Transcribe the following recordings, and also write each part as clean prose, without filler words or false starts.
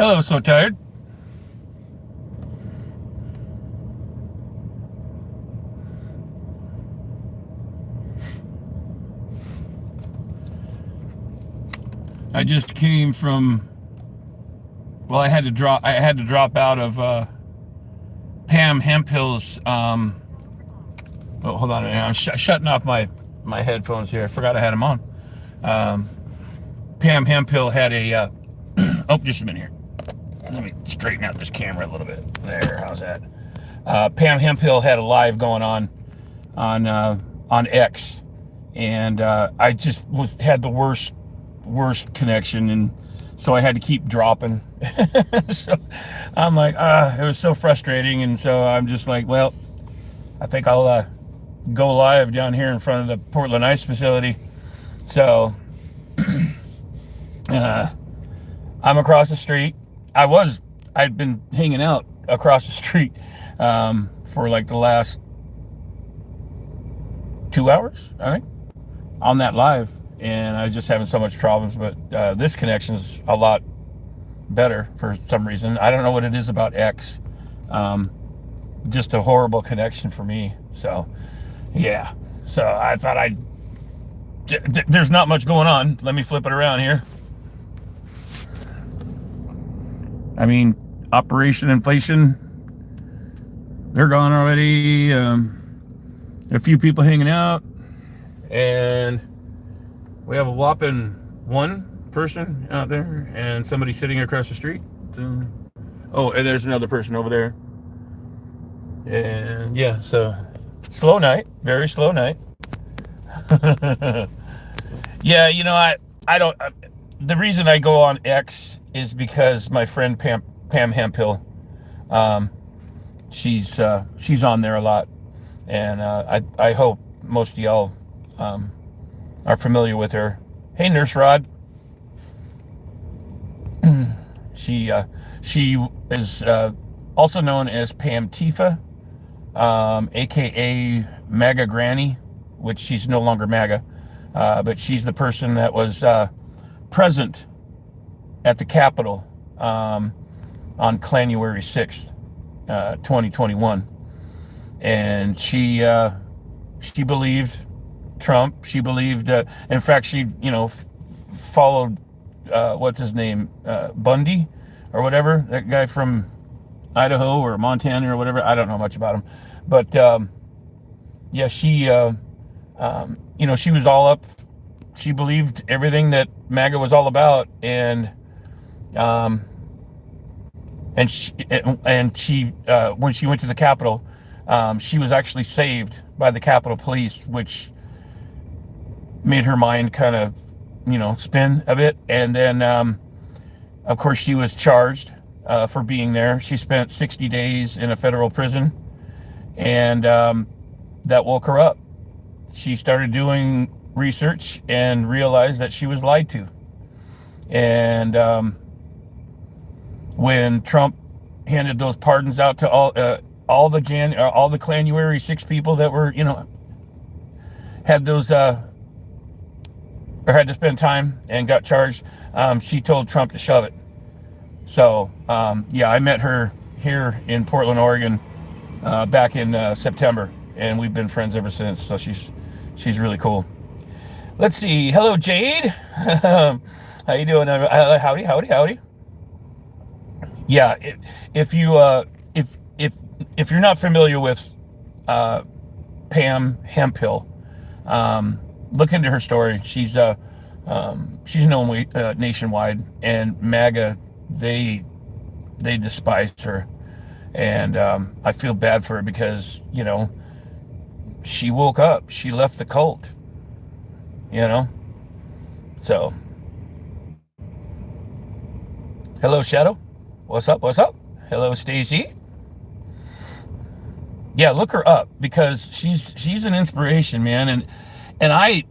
Hello, so tired. I just came from. Well, I had to drop out of Pam Hemphill's. Oh, hold on a minute. I'm shutting off my headphones here. I forgot I had them on. Um, Pam Hemphill had a. Oh, just a minute here. Let me straighten out this camera a little bit. There, how's that? Pam Hemphill had a live going on X, and I just had the worst connection, and so I had to keep dropping. So I'm like, it was so frustrating, and so I'm just like, well, I think I'll go live down here in front of the Portland Ice facility. So I'm across the street. I'd been hanging out across the street for like the last 2 hours, I think, on that live, and I was just having so much problems. But this connection's a lot better for some reason. I don't know what it is about X. Just a horrible connection for me. So yeah. So I thought there's not much going on. Let me flip it around here. I mean, Operation Inflation, they're gone already. A few people hanging out, and we have a whopping one person out there and somebody sitting across the street. Oh, and there's another person over there. And yeah, so slow night, very slow night. Yeah, I don't. The reason I go on X is because my friend Pam Hemphill, she's on there a lot, and I hope most of y'all are familiar with her. Hey, Nurse Rod. She is also known as Pam Tifa, aka MAGA Granny, which she's no longer MAGA, but she's the person that was present at the Capitol on January 6th, 2021, and she believed Trump. She believed, in fact, she followed what's his name, Bundy or whatever, that guy from Idaho or Montana or whatever. I don't know much about him, but yeah, she she was all up. She believed everything that MAGA was all about, and she when she went to the Capitol, she was actually saved by the Capitol Police, which made her mind kind of spin a bit. And then of course she was charged for being there. She spent 60 days in a federal prison, and that woke her up. She started doing research and realized that she was lied to. And when Trump handed those pardons out to all the January 6 people that were had those or had to spend time and got charged, she told Trump to shove it. So yeah, I met her here in Portland, Oregon, back in September, and we've been friends ever since. So she's really cool. Let's see. Hello, Jade. How you doing? Howdy. Yeah, if you're not familiar with Pam Hemphill, look into her story. She's known nationwide, and MAGA, they despise her, and I feel bad for her because she woke up. She left the cult. So hello, Shadow. What's up? Hello, Stacy. Yeah, look her up because she's an inspiration, man. And I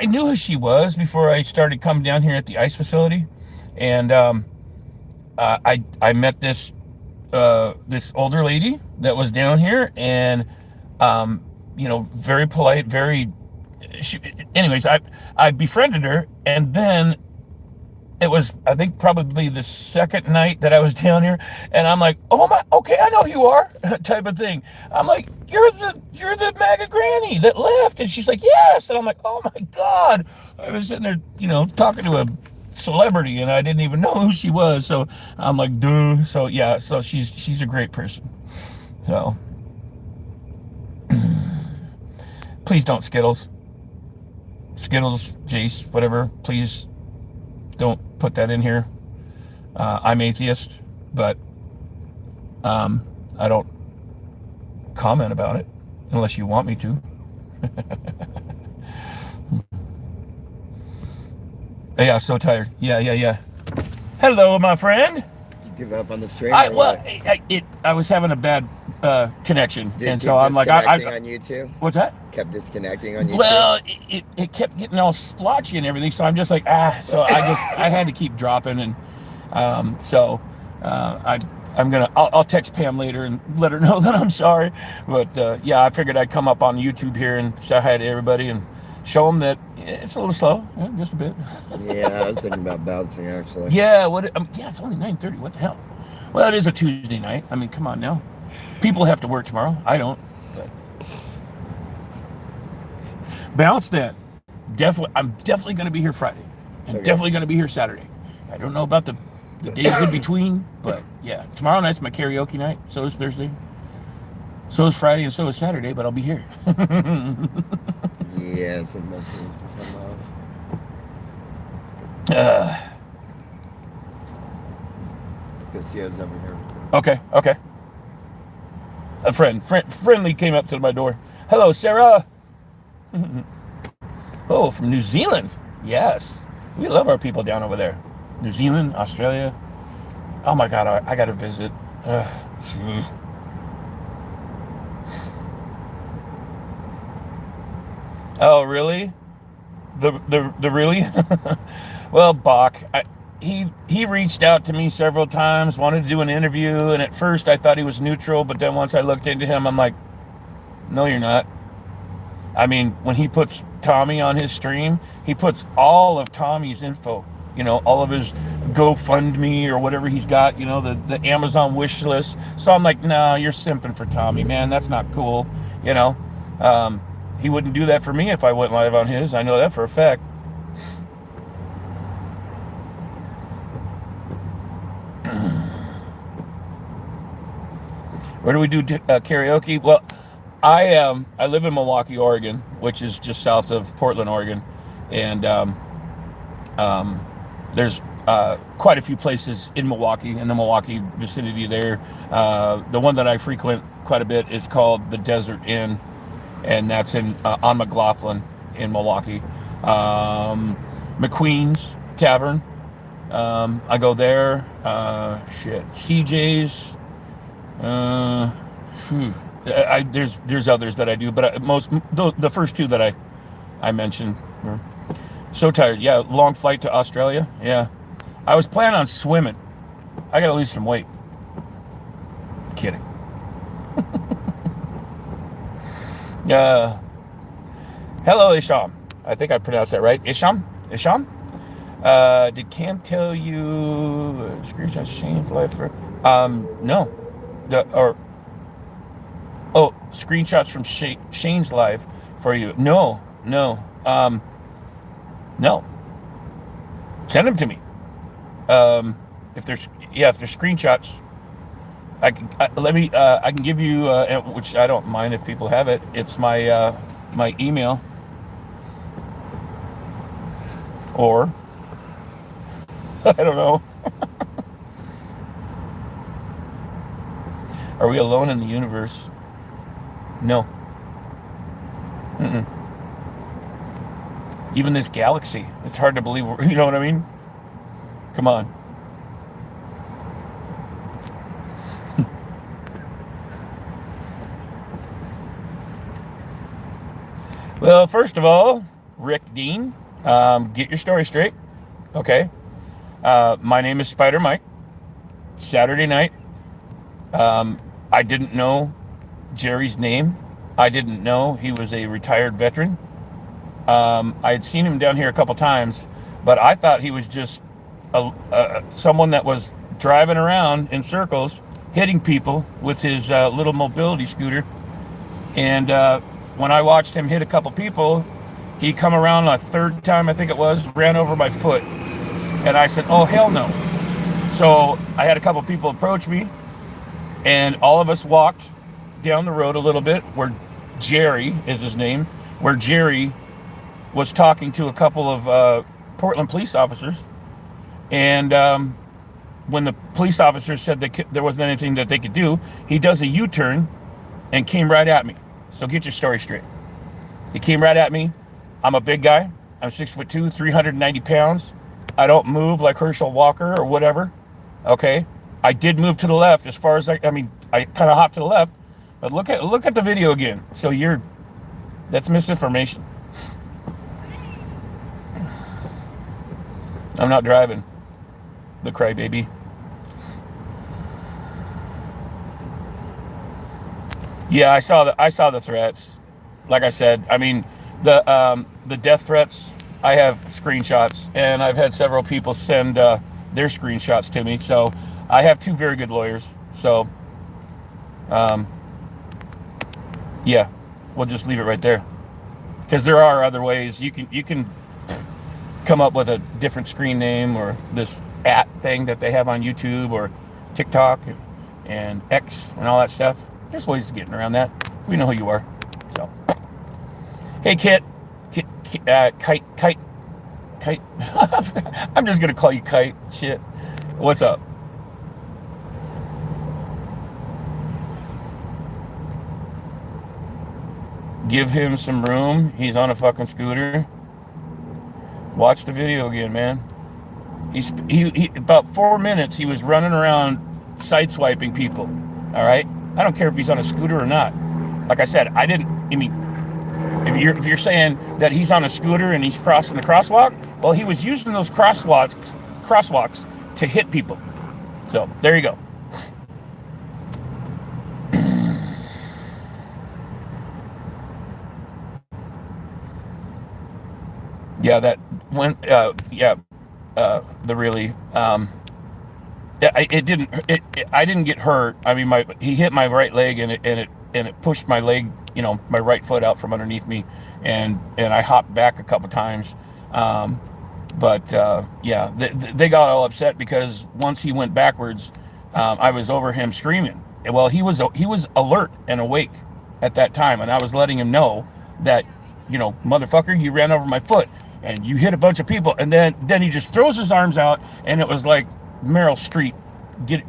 knew who she was before I started coming down here at the ice facility, and I met this older lady that was down here, and very polite, anyways, I befriended her, and then it was, I think, probably the second night that I was down here, and I'm like, oh my, okay, I know who you are, type of thing. I'm like, you're the MAGA granny that left, and she's like, yes, and I'm like, oh my God, I was sitting there, talking to a celebrity, and I didn't even know who she was, so I'm like, duh. So yeah, so she's a great person. So please don't Skittles, Jace, whatever. Please don't put that in here. I'm atheist, but I don't comment about it unless you want me to. Yeah, so tired. Yeah. Hello, my friend. Did you give up on the stream? I was having a bad connection, and so I'm like, on you too. What's that? Kept disconnecting on you. Well, it kept getting all splotchy and everything, so I'm just like, so I had to keep dropping, and I'm gonna I'll text Pam later and let her know that I'm sorry, but yeah, I figured I'd come up on YouTube here and say hi to everybody and show them that it's a little slow, just a bit. Yeah, I was thinking about bouncing actually. Yeah, it's only 9:30. What the hell? Well, it is a Tuesday night. I mean, come on now. People have to work tomorrow. I don't. But bounce that. I'm definitely going to be here Friday, and definitely going to be here Saturday. I don't know about the days in between, but yeah, tomorrow night's my karaoke night. So is Thursday. So is Friday, and so is Saturday. But I'll be here. Yeah, some time off. Garcia's over here. Okay. A friendly came up to my door. Hello, Sarah. Oh, from New Zealand. Yes, we love our people down over there. New Zealand, Australia. Oh my God, I got to visit. Oh, really? The really? Well, Bach, he reached out to me several times, wanted to do an interview, and at first I thought he was neutral, but then once I looked into him, I'm like, no, you're not. I mean, when he puts Tommy on his stream, he puts all of Tommy's info, all of his GoFundMe or whatever he's got, the Amazon wish list. So I'm like, no, you're simping for Tommy, man. That's not cool, He wouldn't do that for me if I went live on his. I know that for a fact. Where do we do karaoke? Well, I live in Milwaukee, Oregon, which is just south of Portland, Oregon, and there's quite a few places in Milwaukee, in the Milwaukee vicinity there. The one that I frequent quite a bit is called the Desert Inn, and that's on McLaughlin in Milwaukee. McQueen's Tavern, I go there. CJ's. There's others that I do, but the first two that I mentioned were so tired. Yeah, long flight to Australia. Yeah, I was planning on swimming. I gotta lose some weight. Kidding. Hello, Isham. I think I pronounced that right. Isham? Did Cam tell you screenshot Shane's life for? No. Screenshots from Shane's live for you. No. No. Send them to me. If there's screenshots, I can give you, which I don't mind if people have it. It's my my email, or I don't know. Are we alone in the universe? No. Even this galaxy, it's hard to believe. You know what I mean? Come on. Well, first of all, Rick Dean, get your story straight. Okay. My name is Spider Mike. Saturday night. I didn't know Jerry's name. I didn't know he was a retired veteran. I had seen him down here a couple times, but I thought he was just someone that was driving around in circles, hitting people with his little mobility scooter. And when I watched him hit a couple people, he come around a third time, I think it was, ran over my foot. And I said, oh, hell no. So I had a couple people approach me, and all of us walked down the road a little bit where Jerry is his name, where Jerry was talking to a couple of Portland police officers. And when the police officers said that there wasn't anything that they could do, he does a U-turn and came right at me. So get your story straight. He came right at me. I'm a big guy. I'm 6'2", 390 pounds. I don't move like Herschel Walker or whatever. Okay. I did move to the left as far as I kind of hopped to the left, but look at the video again. So that's misinformation. I'm not driving. The crybaby. Yeah, I saw the threats. Like I said, I mean, the death threats, I have screenshots, and I've had several people send their screenshots to me. So I have two very good lawyers. So yeah, we'll just leave it right there, because there are other ways you can come up with a different screen name, or this thing that they have on YouTube or TikTok and X and all that stuff. There's ways of getting around that. We know who you are. So, hey, Kite. I'm just gonna call you Kite. Shit. What's up? Give him some room. He's on a fucking scooter. Watch the video again, man. He about 4 minutes he was running around sideswiping people. All right. I don't care if he's on a scooter or not. Like I said, I mean, if you're saying that he's on a scooter and he's crossing the crosswalk, well, he was using those crosswalks to hit people. So there you go. Yeah, that went. The really. I didn't get hurt. I mean, he hit my right leg, and it pushed my leg, my right foot out from underneath me, and I hopped back a couple times. Yeah, they got all upset because once he went backwards, I was over him screaming. Well, he was alert and awake at that time, and I was letting him know that, motherfucker, you ran over my foot and you hit a bunch of people, and then he just throws his arms out, and it was like Meryl Streep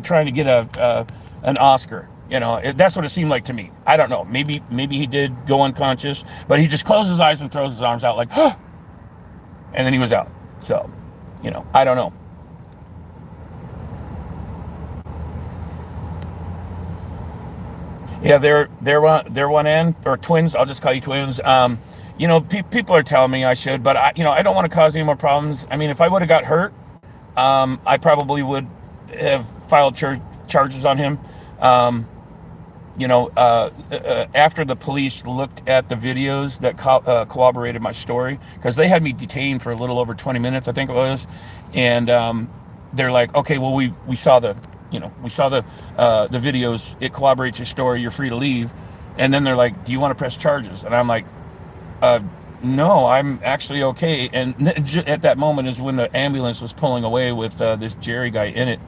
trying to get an Oscar. That's what it seemed like to me. I don't know. Maybe he did go unconscious, but he just closed his eyes and throws his arms out like, and then he was out. So, I don't know. Yeah, they're one end, or twins. I'll just call you twins. People are telling me I should, but I don't want to cause any more problems. I mean, if I would have got hurt, I probably would have filed charges on him. After the police looked at the videos that corroborated my story, because they had me detained for a little over 20 minutes, I think it was, and they're like, okay, well, we saw the videos, it corroborates your story, you're free to leave. And then they're like, do you want to press charges? And I'm like, no, I'm actually okay. And at that moment is when the ambulance was pulling away with this Jerry guy in it.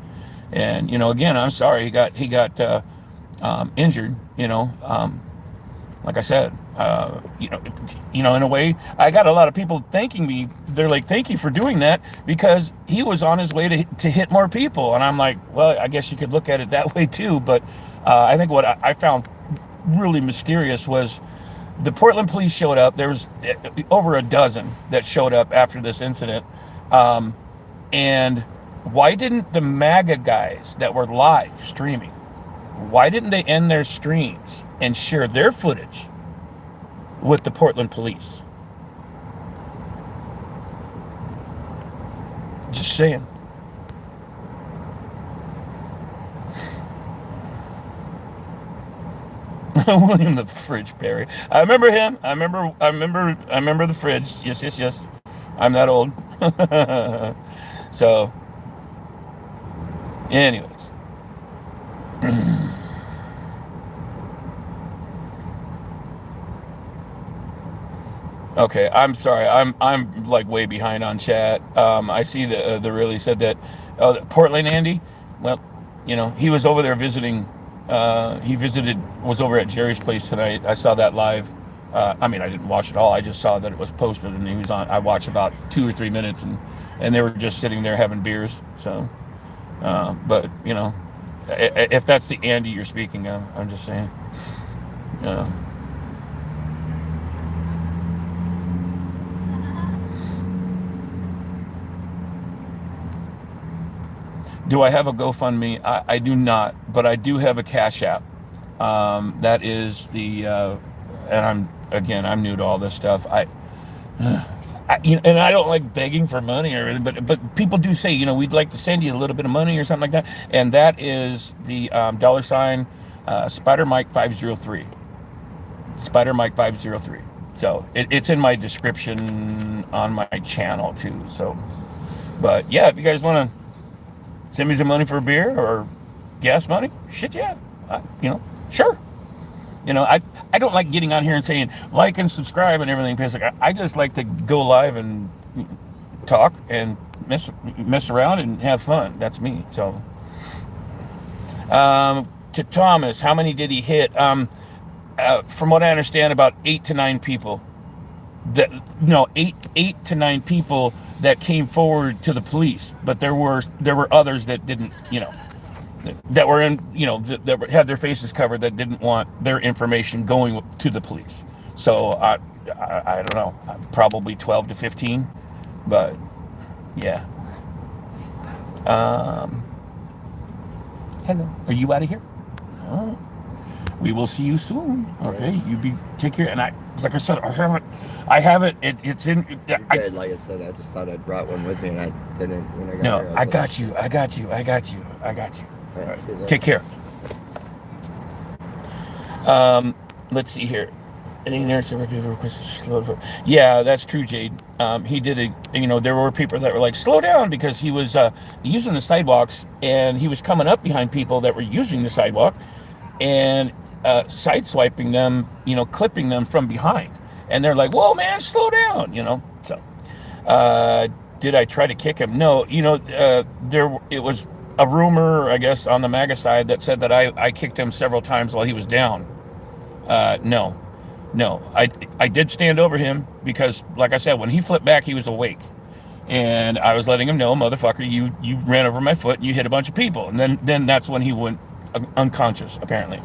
And again, I'm sorry he got injured. Like I said, in a way, I got a lot of people thanking me. They're like, thank you for doing that, because he was on his way to hit more people. And I'm like, well, I guess you could look at it that way too. But I think what I found really mysterious was the Portland police showed up. There was over a dozen that showed up after this incident. And why didn't the MAGA guys that were live streaming, why didn't they end their streams and share their footage with the Portland police? Just saying. William the Fridge Perry. I remember him. I remember the fridge. Yes. I'm that old. So, Anyways. Okay, I'm sorry. I'm like way behind on chat. I see that the really said that Portland Andy. Well, he was over there visiting. Was over at Jerry's place tonight. I saw that live. I mean, I didn't watch it all. I just saw that it was posted, and he was on. I watched about 2 or 3 minutes, and they were just sitting there having beers. So, but if that's the Andy you're speaking of, I'm just saying. Uh, Do I have a GoFundMe? I do not, but I do have a Cash App. That is and I'm new to all this stuff. And I don't like begging for money or anything, but people do say, we'd like to send you a little bit of money or something like that. And that is the $ SpiderMike 503. SpiderMike 503. So it's in my description on my channel too. So, but yeah, if you guys want to send me some money for a beer or gas money, shit, yeah, sure. I don't like getting on here and saying like and subscribe and everything, because I just like to go live and talk and mess around and have fun. That's me. So, to Thomas, how many did he hit? From what I understand, about 8 to 9 people. Eight to 9 people that came forward to the police, but there were others that didn't, that were in, that had their faces covered, that didn't want their information going to the police. So I don't know, probably 12 to 15, but yeah. Hello, are you out of here? Oh. We will see you soon. Okay, take care. And like I said, I have it. It's in. Good. Like I said, I just thought I'd brought one with me, and I didn't when I got No, here. I got you. I got you. All right, take care. Let's see here. Any there several people requested slow down. Yeah, that's true, Jade. He did there were people that were like, slow down, because he was using the sidewalks, and he was coming up behind people that were using the sidewalk, and sideswiping them, clipping them from behind. And they're like, whoa, man, slow down, So, did I try to kick him? No, it was a rumor, I guess, on the MAGA side that said that I kicked him several times while he was down. No, I did stand over him because, like I said, when he flipped back, he was awake. And I was letting him know, motherfucker, you ran over my foot and you hit a bunch of people. And then that's when he went unconscious, apparently.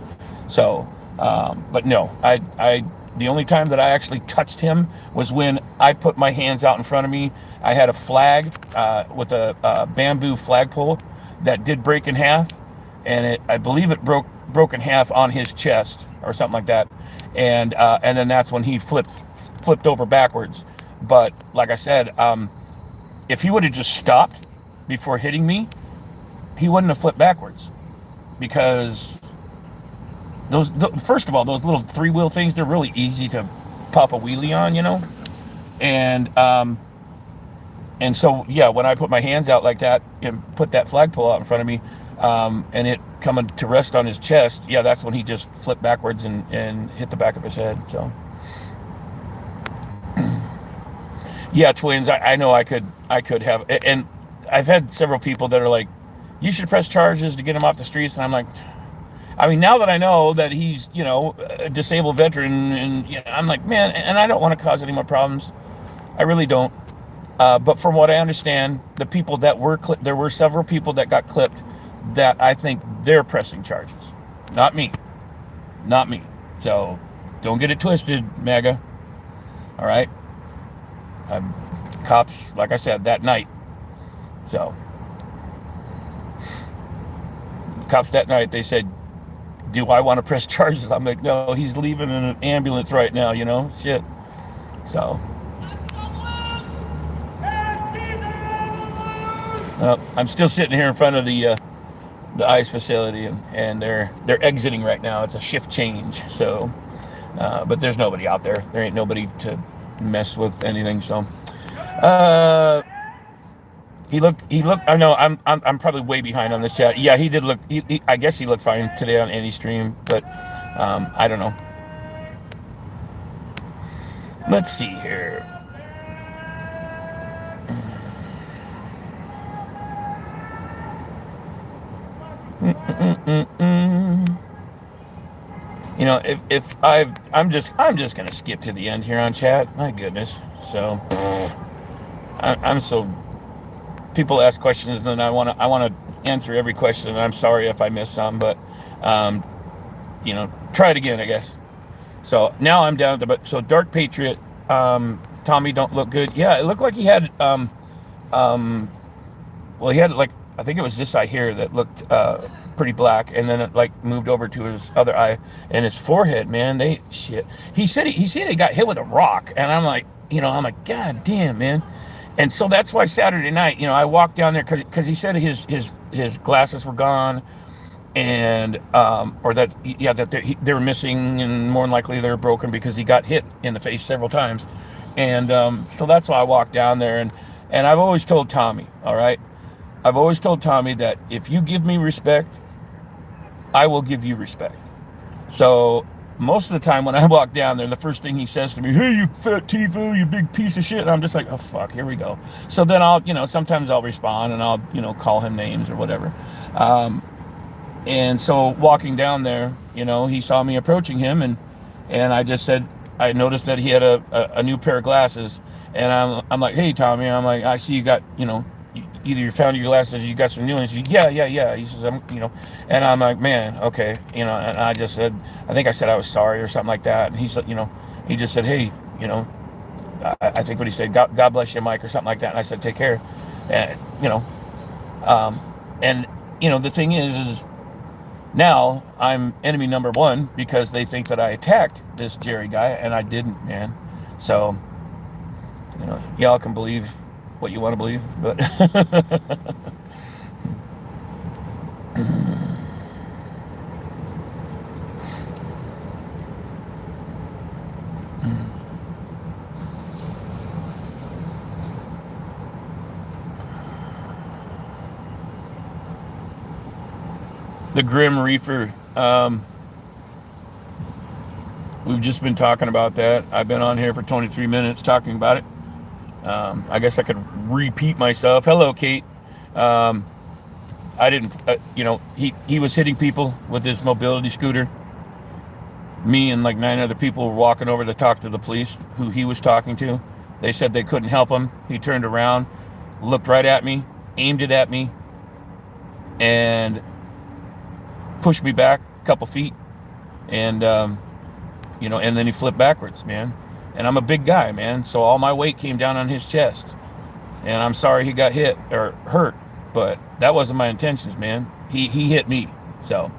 So, but no, the only time that I actually touched him was when I put my hands out in front of me. I had a flag with a bamboo flagpole that did break in half, and I believe it broke in half on his chest or something like that, and then that's when he flipped over backwards. But like I said, if he would have just stopped before hitting me, he wouldn't have flipped backwards, because first of all, those little 3-wheel things, they're really easy to pop a wheelie on, and so, yeah, when I put my hands out like that and put that flagpole out in front of me, and it coming to rest on his chest, yeah, that's when he just flipped backwards and hit the back of his head. So, yeah, twins, I know I could have, and I've had several people that are like, you should press charges to get him off the streets, and I'm like, I mean, now that I know that he's, a disabled veteran, and I'm like, man, and I don't want to cause any more problems. I really don't. But from what I understand, the people that were there were several people that got clipped that I think they're pressing charges. Not me. So don't get it twisted, MAGA. All right. Cops, like I said, that night. So cops that night, they said, do I want to press charges? I'm like, no, he's leaving in an ambulance right now, shit. So I'm still sitting here in front of the ICE facility, and they're exiting right now. It's a shift change, so but there's nobody out there. There ain't nobody to mess with anything. So He looked. I know. I'm probably way behind on this chat. Yeah, he did look. I guess he looked fine today on any stream, but I don't know. Let's see here. You know, if I'm just gonna skip to the end here on chat. My goodness. So I'm so, people ask questions, and then I want to answer every question. And I'm sorry if I miss some, but you know, try it again, I guess. So now I'm down at the, so Dark Patriot, Tommy don't look good. Yeah, it looked like he had well, he had, like, I think it was this eye here that looked pretty black, and then it like moved over to his other eye and his forehead. Man, he said he got hit with a rock, and I'm like, God damn, man. And so that's why Saturday night, I walked down there because he said his glasses were gone, and or that, yeah, that they were missing, and more than likely they were broken because he got hit in the face several times. And so that's why I walked down there, and I've always told Tommy, all right, I've always told Tommy that if you give me respect, I will give you respect. So most of the time when I walk down there, the first thing he says to me, "Hey, you fat Tifu, you big piece of shit." And I'm just like, oh, fuck, here we go. So then I'll, sometimes I'll respond, and I'll, call him names or whatever. And so walking down there, he saw me approaching him, and I just said, I noticed that he had a new pair of glasses, and I'm like, "Hey, Tommy," I'm like, "I see you got, either you found your glasses, you got some new ones." He says, yeah. He says, and I'm like, "Man, okay," and I just said, I think I said I was sorry or something like that, and he said, he just said, "Hey, I think what he said, God bless you, Mike," or something like that, and I said, "Take care," and the thing is now I'm enemy number one because they think that I attacked this Jerry guy, and I didn't, man. So, y'all can believe what you want to believe, but the Grim Reaper, we've just been talking about that. I've been on here for 23 minutes talking about it. I guess I could repeat myself. Hello, Kate. I didn't, he was hitting people with his mobility scooter. Me and like 9 other people were walking over to talk to the police who he was talking to. They said they couldn't help him. He turned around, looked right at me, aimed it at me, and pushed me back a couple feet. And, and then he flipped backwards, man. And I'm a big guy, man, so all my weight came down on his chest. And I'm sorry he got hit or hurt, but that wasn't my intentions, man. He hit me. So,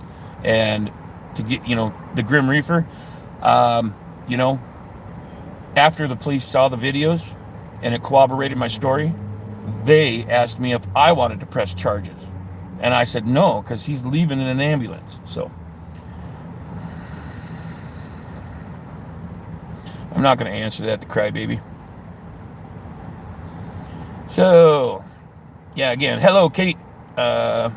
and to get, the Grim Reaper, after the police saw the videos and it corroborated my story, they asked me if I wanted to press charges. And I said no, because he's leaving in an ambulance. So I'm not going to answer that, the crybaby. So, yeah, again, hello, Kate. Yeah,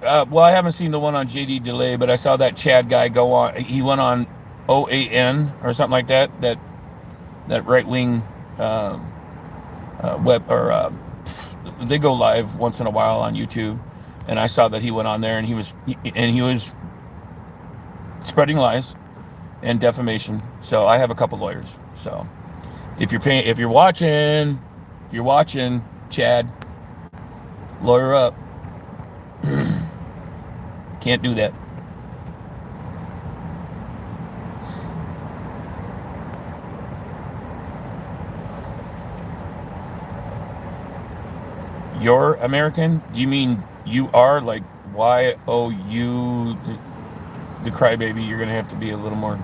well, I haven't seen the one on JD Delay, but I saw that Chad guy go on. He went on OAN or something like that. That right-wing web, or they go live once in a while on YouTube, and I saw that he went on there and he was spreading lies and defamation. So I have a couple lawyers. So if you're watching, Chad, lawyer up. Can't do that. You're American? Do you mean you are, like YOU, the crybaby? You're gonna have to be a little more.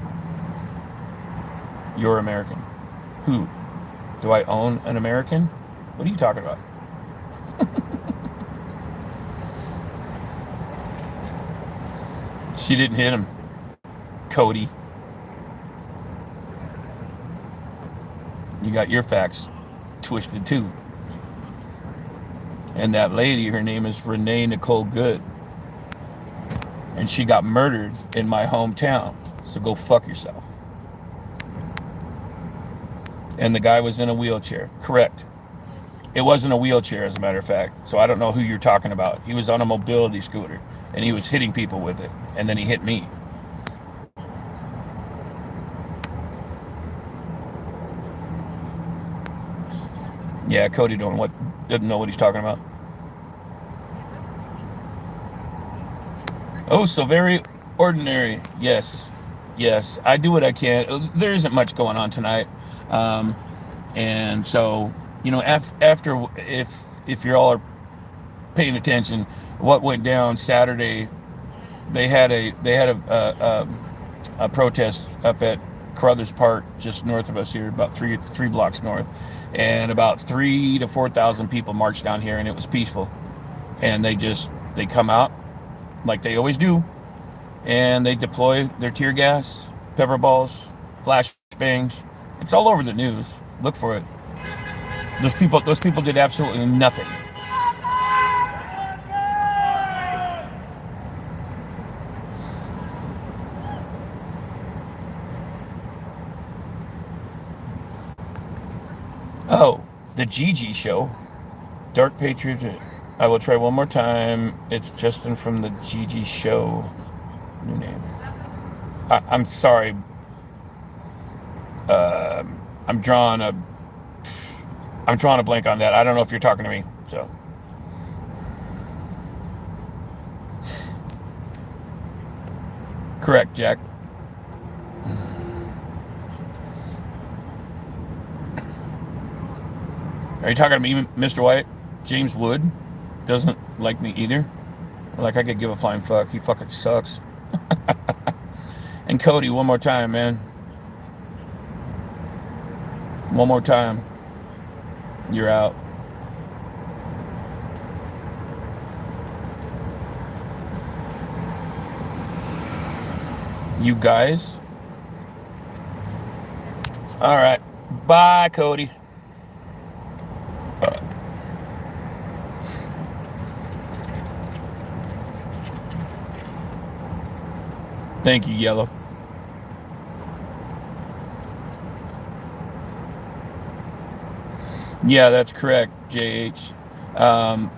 You're American. Who? Do I own an American? What are you talking about? She didn't hit him, Cody. You got your facts twisted too. And that lady, her name is Renee Nicole Good. And she got murdered in my hometown. So go fuck yourself. And the guy was in a wheelchair. Correct. It wasn't a wheelchair, as a matter of fact. So I don't know who you're talking about. He was on a mobility scooter. And he was hitting people with it. And then he hit me. Yeah, Cody doesn't know what he's talking about. Oh, so very ordinary. Yes. Yes. I do what I can. There isn't much going on tonight. And so, you know, after if you all are paying attention, what went down Saturday, they had a protest up at Carruthers Park, just north of us here, about three blocks north, and about 3,000 to 4,000 people marched down here, and it was peaceful. And they come out like they always do, and they deploy their tear gas, pepper balls, flashbangs. It's all over the news. Look for it. Those people did absolutely nothing. Oh, the Gigi show. Dark Patriot. I will try one more time. It's Justin from the Gigi show. New name. I'm sorry. I'm drawing a blank on that. I don't know if you're talking to me. So. Correct, Jack. Are you talking to me, Mr. White? James Wood doesn't like me either. Like I could give a flying fuck. He fucking sucks. And Cody, one more time, man. One more time. You're out. You guys? All right. Bye, Cody. Thank you, Yellow. Yeah, that's correct, JH.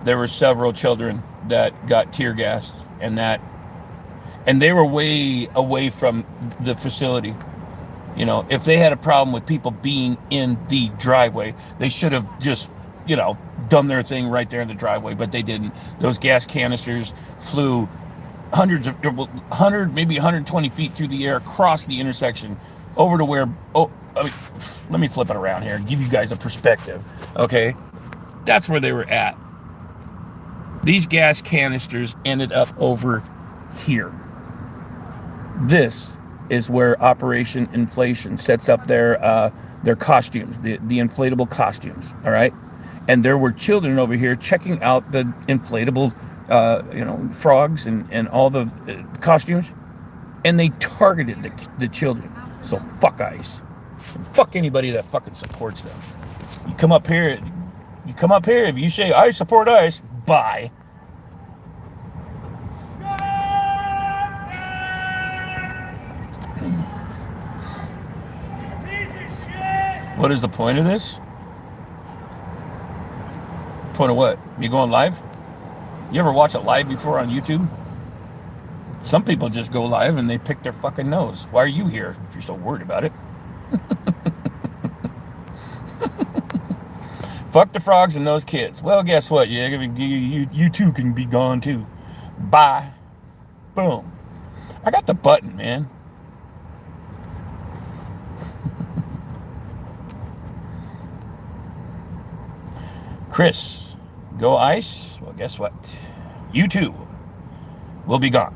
There were several children that got tear gassed, and they were way away from the facility. You know, if they had a problem with people being in the driveway, they should have just, you know, done their thing right there in the driveway, but they didn't. Those gas canisters flew maybe 120 feet through the air, across the intersection, over to where, let me flip it around here and give you guys a perspective, okay? That's where they were at. These gas canisters ended up over here. This is where Operation Inflation sets up their costumes, the inflatable costumes, all right? And there were children over here checking out the inflatable frogs and all the costumes, and they targeted the children. So fuck ICE. Fuck anybody that fucking supports them. You come up here, if you say, I support ICE, bye. What is the point of this? Point of what? Me going live? You ever watch it live before on YouTube? Some people just go live and they pick their fucking nose. Why are you here if you're so worried about it? Fuck the frogs and those kids. Well, guess what? You too can be gone too. Bye. Boom. I got the button, man. Chris, go ICE? Well, guess what? You too will be gone.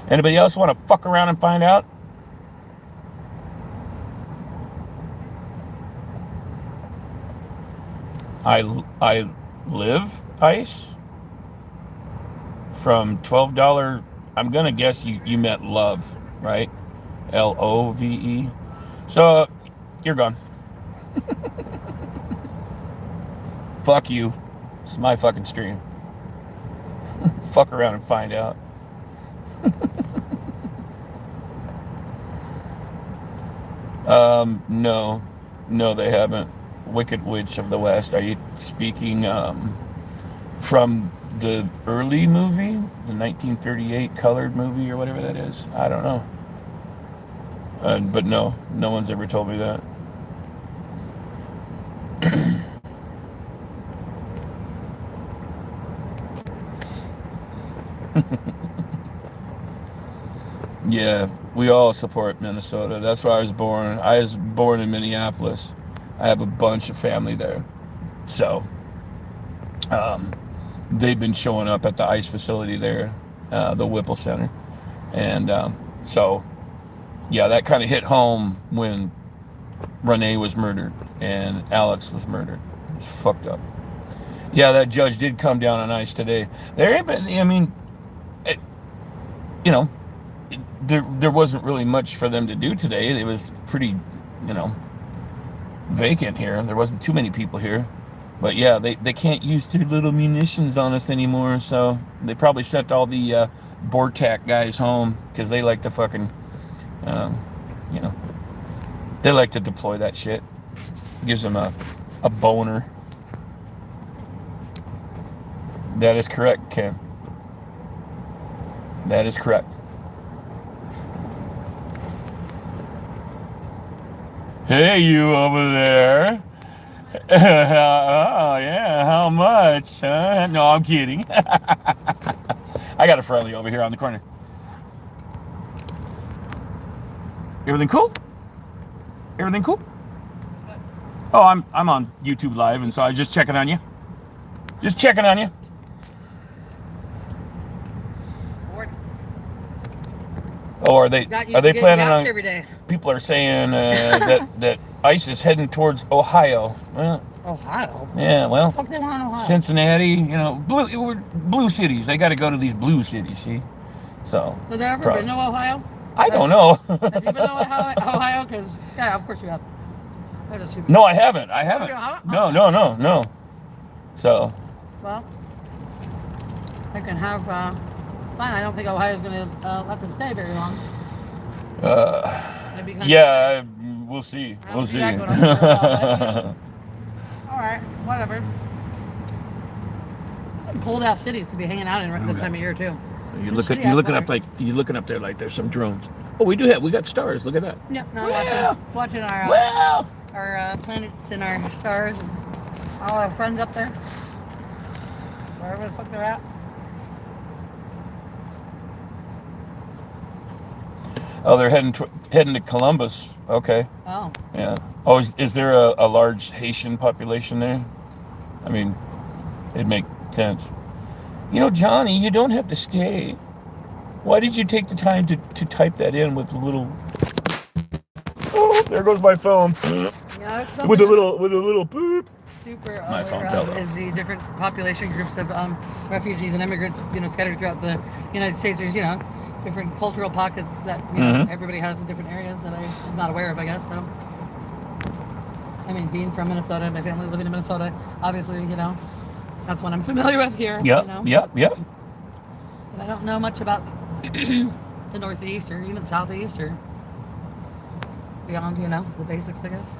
Anybody else want to fuck around and find out? I live ICE from $12. I'm gonna guess you meant love, right? LOVE. So you're gone. Fuck you. This is my fucking stream. Fuck around and find out. No, they haven't. Wicked Witch of the West. Are you speaking from the early movie, the 1938 colored movie or whatever that is? I don't know. But no one's ever told me that. Yeah, we all support Minnesota. That's where I was born. I was born in Minneapolis. I have a bunch of family there. So, they've been showing up at the ICE facility there, the Whipple Center. And so, yeah, that kind of hit home when Renee was murdered and Alex was murdered. It's fucked up. Yeah, that judge did come down on ICE today. There ain't been, I mean, there wasn't really much for them to do today. It was pretty, vacant here. There wasn't too many people here. But yeah, they can't use too little munitions on us anymore, so they probably sent all the BORTAC guys home because they like to fucking, they like to deploy that shit. Gives them a boner. That is correct, Ken. That is correct. Hey, you over there. Oh, yeah, how much? Huh? No, I'm kidding. I got a friendly over here on the corner. Everything cool? Everything cool? Oh, I'm on YouTube Live, and so I was just checking on you. Just checking on you. Oh, are they planning on? Every day. People are saying that ICE is heading towards Ohio. Well, Ohio? Yeah, well, What the fuck they want in Ohio? Cincinnati, blue cities. They got to go to these blue cities, see? So. Have there ever been to Ohio? I don't know. Have you been to Ohio? Because, yeah, of course you have. No, I haven't. No. So. Well, I can have fun. I don't think Ohio's going to let them stay very long. Yeah, we'll see. We'll see. All right, whatever. Some cold ass cities to be hanging out in this time of year too. You're looking up there like there's some drones. Oh, we got stars. Look at that. Yep. No, watching our planets and our stars and all our friends up there, wherever the fuck they're at. Oh, they're heading to Columbus. Okay. Oh. Yeah. Oh, is there a large Haitian population there? I mean, it'd make sense. Johnny, you don't have to stay. Why did you take the time to type that in with a little? Oh, there goes my phone. Yeah, with a little boop. Super My phone fell off. Is the different population groups of refugees and immigrants, scattered throughout the United States. There's, different cultural pockets that everybody has in different areas that I'm not aware of, I guess. So, I mean, being from Minnesota, my family living in Minnesota, obviously, that's what I'm familiar with here. Yep. But I don't know much about the Northeast or even the Southeast or beyond, the basics, I guess.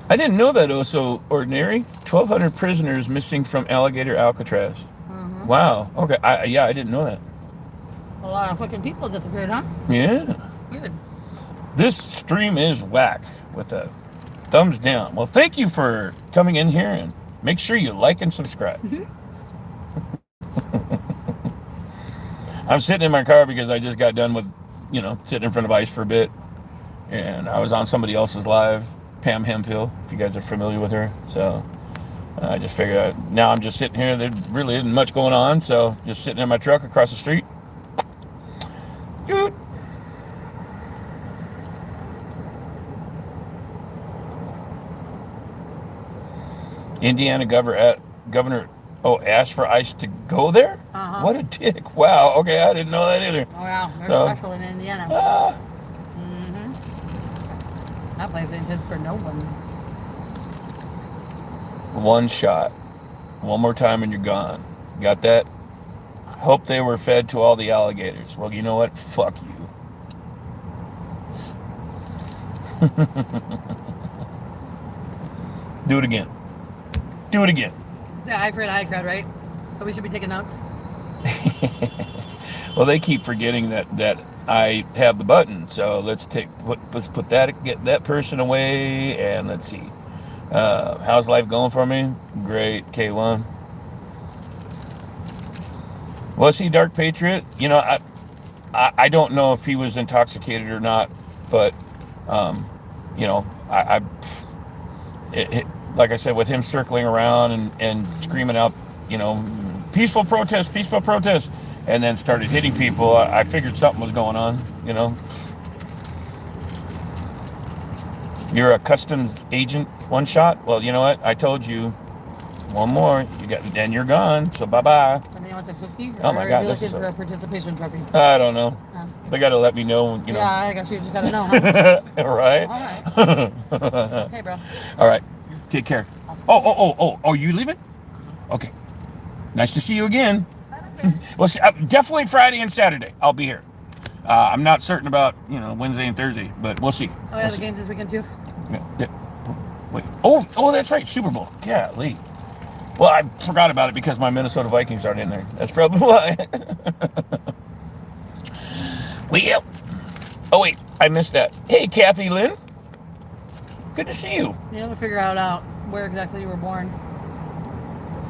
I didn't know that. So ordinary. 1,200 prisoners missing from Alligator Alcatraz. Mm-hmm. Wow. Okay. I didn't know that. A lot of fucking people disappeared, huh? Yeah. Weird. This stream is whack with a thumbs down. Well, thank you for coming in here, and make sure you like and subscribe. Mm-hmm. I'm sitting in my car because I just got done with, sitting in front of ICE for a bit, and I was on somebody else's live, Pam Hempill, if you guys are familiar with her. So I just figured now I'm just sitting here. There really isn't much going on, so just sitting in my truck across the street. Good. Indiana governor asked for ICE to go there? Uh-huh. What a dick. Wow. Okay, I didn't know that either. Oh, yeah. They're So, special in Indiana. Mm-hmm. That place ain't good for no one. one shot. One more time and you're gone. Got that? Hope they were fed to all the alligators. Well, you know what? Fuck you. Do it again. Do it again. It's an eye for an eye crowd, right? So we should be taking notes. Well, they keep forgetting that I have the button. So let's put that, get that person away, and let's see. How's life going for me? Great, K1. Was he Dark Patriot? You know, I don't know if he was intoxicated or not, but you know, like I said, with him circling around and screaming out, you know, peaceful protest, and then started hitting people, I figured something was going on, you know. You're a customs agent, one shot? Well, you know what? I told you, one more, then you're gone, so bye-bye. Somebody wants a cookie? Oh my God, Or are you looking this is for a participation trophy? I don't know. Oh. They got to let me know, you know. Yeah, I guess you just gotta know, huh? Right? All right. Okay, bro. All right. Take care. Oh, you leaving? Okay. Nice to see you again. Well, definitely Friday and Saturday. I'll be here. I'm not certain about, you know, Wednesday and Thursday, but we'll see. Oh, yeah, the games this weekend, too? Yeah. Wait. Oh, that's right. Super Bowl. Yeah, Lee. Well, I forgot about it because my Minnesota Vikings aren't in there. That's probably why. Well. Oh, wait. I missed that. Hey, Kathy Lynn. Good to see you. You have to figure out where exactly you were born.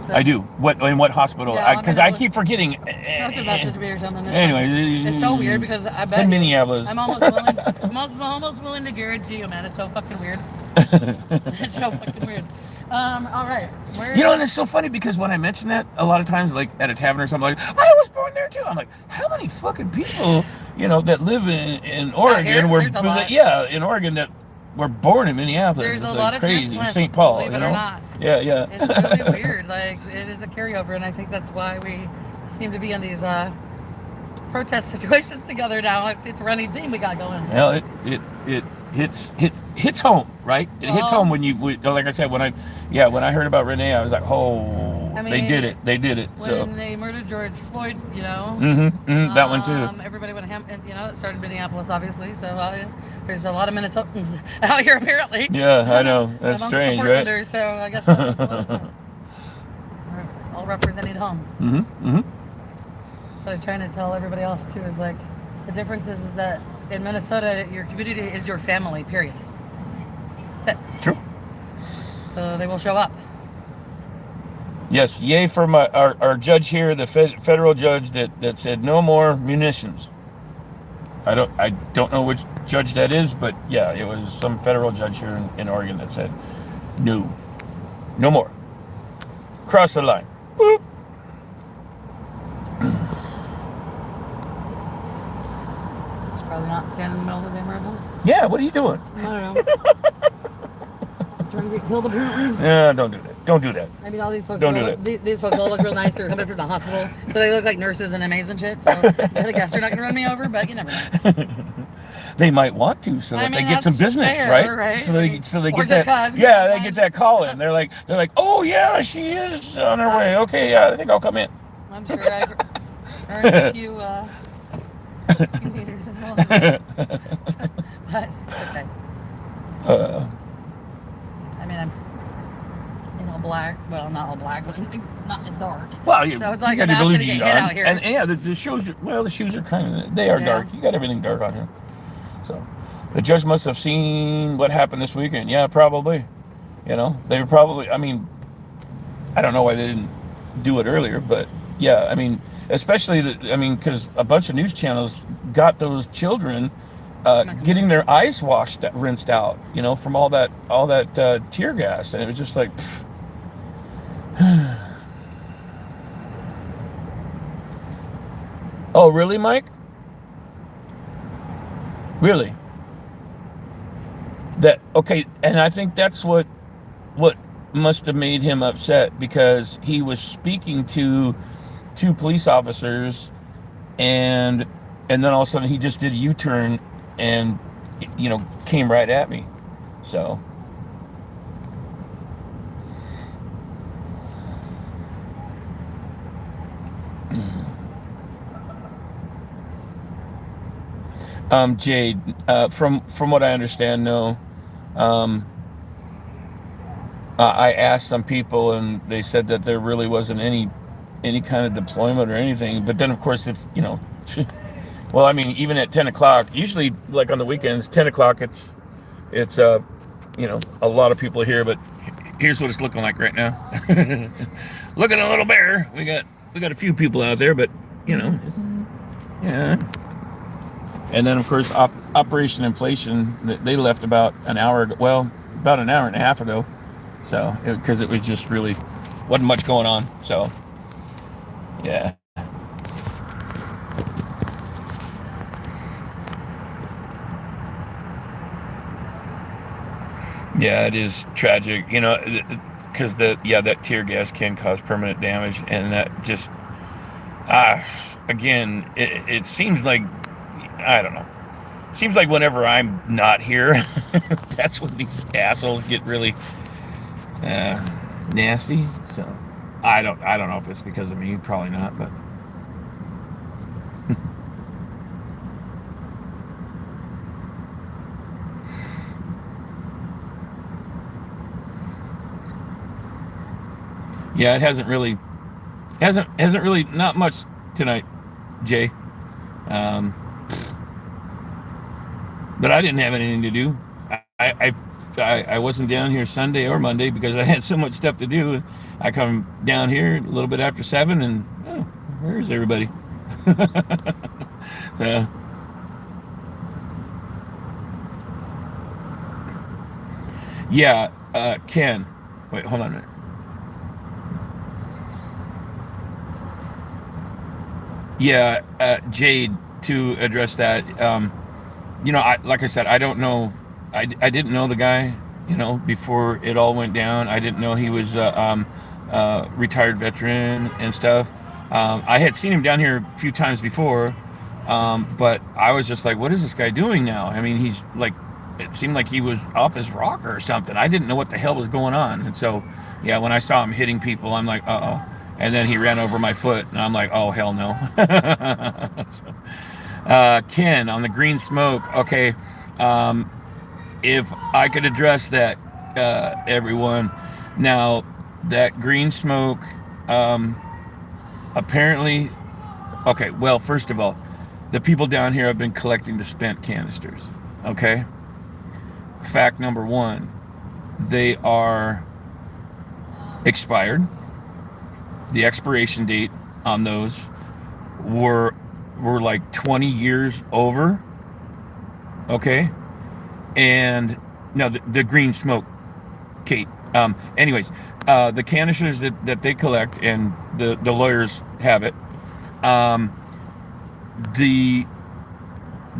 So, I do. In what hospital? Yeah, Because I keep forgetting. you have to message me or something. Anyway, it's so weird because I bet it's in Minneapolis. I'm almost willing to guarantee you, man. It's so fucking weird. It's so fucking weird. All right. You know, and it's so funny because when I mention that, a lot of times, like at a tavern or something, like, I was born there too. I'm like, how many fucking people, you know, that live in Oregon in Oregon that were born in Minneapolis? There's it's a like lot of crazy. transplants, St. Paul, believe you it know? or not. Yeah. It's really weird. Like, it is a carryover, and I think that's why we seem to be in these protest situations together now. It's a running theme we got going. Well, it hits home, right? It hits home when like I said, when I heard about Renee, I was like, they did it. When they murdered George Floyd, you know. That one too. Everybody went ham, and you know, it started in Minneapolis, obviously. So there's a lot of Minnesotans out here apparently. Yeah, I know. That's amongst strange, the right? Portlanders, so I guess that we're all represented home. So I'm trying to tell everybody else too is like the difference is that in Minnesota your community is your family, period. That's it. True. So they will show up. Yes, yay for our judge here, the federal judge that said no more munitions. I don't know which judge that is, but yeah, it was some federal judge here in Oregon that said no more. Cross the line. Boop. Probably not standing in the middle of the damn road now. Yeah, what are you doing? I don't know. Trying to get killed apparently. Yeah, don't do that. Don't do that. I mean, all these folks. Don't do that. These folks all look real nice. They're coming from the hospital, so they look like nurses and MAs and shit. So I guess they're not gonna run me over, but you never know. They might want to, so that they get some business, fair, right? So they Or get just that. 'cause, Yeah, they sometimes. get that call in. They're like, oh yeah, she is on her way. Okay, yeah, I think I'll come in. I'm sure I've earned a few meters as well. But it's okay. I mean, I'm all black. Well, not all black, but not in dark. Well, So it's like you I'm got your asking blue to get jeans hit on, out here. and yeah, the shoes are kind of they are Yeah. dark. You got everything dark on here. So the judge must have seen what happened this weekend. Yeah, probably. You know, they were probably. I mean, I don't know why they didn't do it earlier, but yeah, I mean, especially because a bunch of news channels got those children getting their eyes rinsed out, you know, from all that tear gas, and it was just like. Oh, really, Mike? Really? Okay, and I think that's what must have made him upset, because he was speaking to two police officers, and then all of a sudden he just did a U-turn and, you know, came right at me. So Jade, from what I understand, no. I asked some people, and they said that there really wasn't any kind of deployment or anything. But then, of course, it's, you know, well, I mean, even at 10 o'clock, usually, like on the weekends, 10 o'clock, it's you know, a lot of people are here. But here's what it's looking like right now. Looking a little bare. We got a few people out there, but you know, yeah. And then, of course, Operation Inflation, they left about an hour ago. Well, about an hour and a half ago. So, because it was just really wasn't much going on. So, yeah. Yeah, it is tragic, you know, because that tear gas can cause permanent damage, and that just, again, it seems like, I don't know. It seems like whenever I'm not here, that's when these assholes get really nasty. So I don't know if it's because of me, probably not, but yeah, it hasn't really not much tonight, Jay. But I didn't have anything to do. I wasn't down here Sunday or Monday because I had so much stuff to do. I come down here a little bit after 7, and oh, where's everybody? Yeah, Ken. Wait, hold on a minute. Yeah, Jade, to address that. You know, like I said, I don't know. I didn't know the guy, you know, before it all went down. I didn't know he was retired veteran and stuff. I had seen him down here a few times before, but I was just like, what is this guy doing now? I mean, he's like, it seemed like he was off his rocker or something. I didn't know what the hell was going on. And so, yeah, when I saw him hitting people, I'm like, uh-oh. And then he ran over my foot, and I'm like, oh, hell no. So, Ken, on the green smoke. Okay, if I could address that, everyone. Now, that green smoke, apparently, okay, well, first of all, the people down here have been collecting the spent canisters, okay? Fact number one, they are expired. The expiration date on those were like 20 years over, okay? And no, the green smoke, Kate. Anyways, the canisters that they collect, and the lawyers have it, the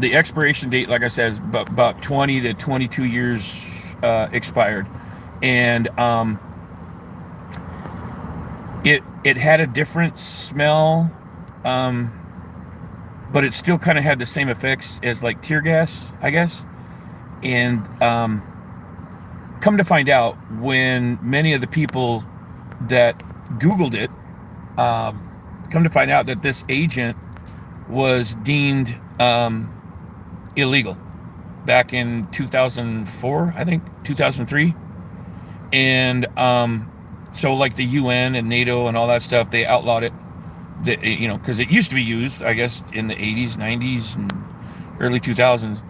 expiration date, like I said, is about 20 to 22 years expired, and it had a different smell, but it still kind of had the same effects as like tear gas, I guess. And come to find out, when many of the people that Googled it, come to find out that this agent was deemed illegal back in 2004, I think 2003. And so like the UN and NATO and all that stuff, they outlawed it. You know, because it used to be used, I guess, in the 80s, 90s, and early 2000s,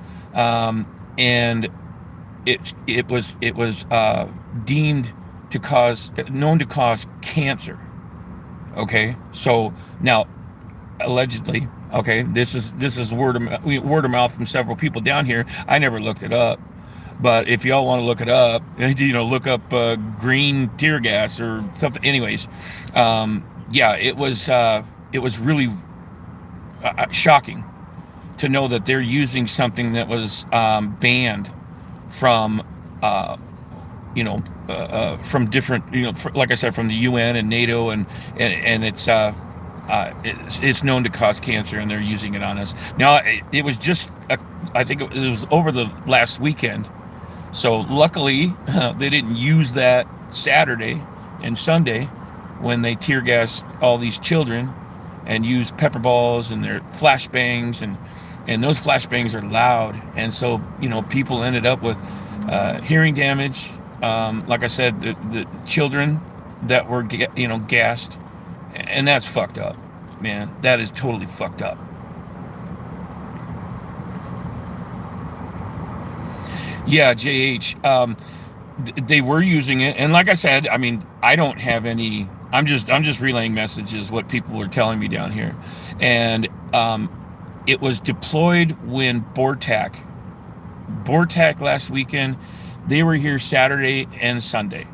and it was deemed known to cause cancer. Okay, so now allegedly, okay, this is word of mouth from several people down here. I never looked it up, but if y'all want to look it up, you know, look up green tear gas or something. Anyways, yeah, it was really shocking to know that they're using something that was banned from, from different, like I said, from the UN and NATO, and it's It's known to cause cancer, and they're using it on us. Now, it was just, I think it was over the last weekend. So luckily, they didn't use that Saturday and Sunday when they tear gassed all these children and used pepper balls and their flashbangs, and those flashbangs are loud, and so people ended up with hearing damage. Like I said, the children that were gassed, and that's fucked up, man. That is totally fucked up. Yeah, JH. They were using it, and like I said, I mean, I don't have any. I'm just relaying messages what people are telling me down here, and it was deployed when BORTAC last weekend. They were here Saturday and Sunday,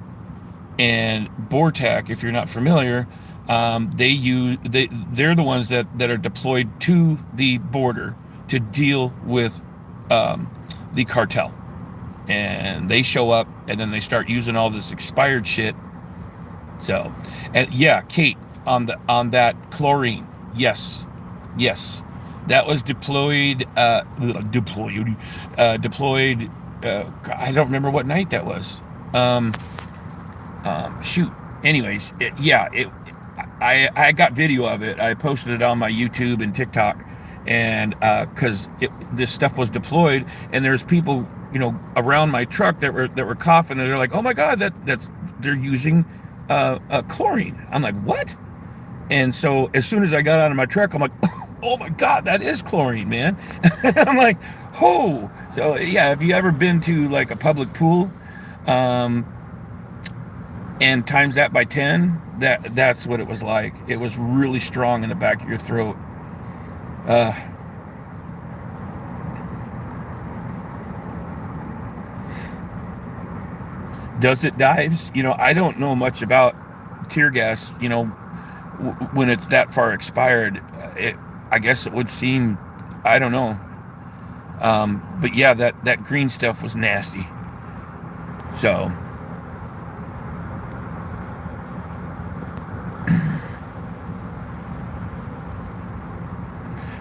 and BORTAC, if you're not familiar, they're the ones that are deployed to the border to deal with the cartel. And they show up, and then they start using all this expired shit. So, and yeah, Kate, on that chlorine, yes, that was deployed. Deployed. I don't remember what night that was. Shoot. Anyways, I got video of it. I posted it on my YouTube and TikTok, and because this stuff was deployed, and there's people around my truck that were coughing, and they're like, oh my god, they're using chlorine. I'm like, what? And so as soon as I got out of my truck, I'm like, oh my god, that is chlorine, man. I'm like, oh. So yeah, have you ever been to like a public pool and times that by 10, that's what it was like. It was really strong in the back of your throat. Does it dives? I don't know much about tear gas, when it's that far expired. I guess it would seem, I don't know. But yeah, that green stuff was nasty. So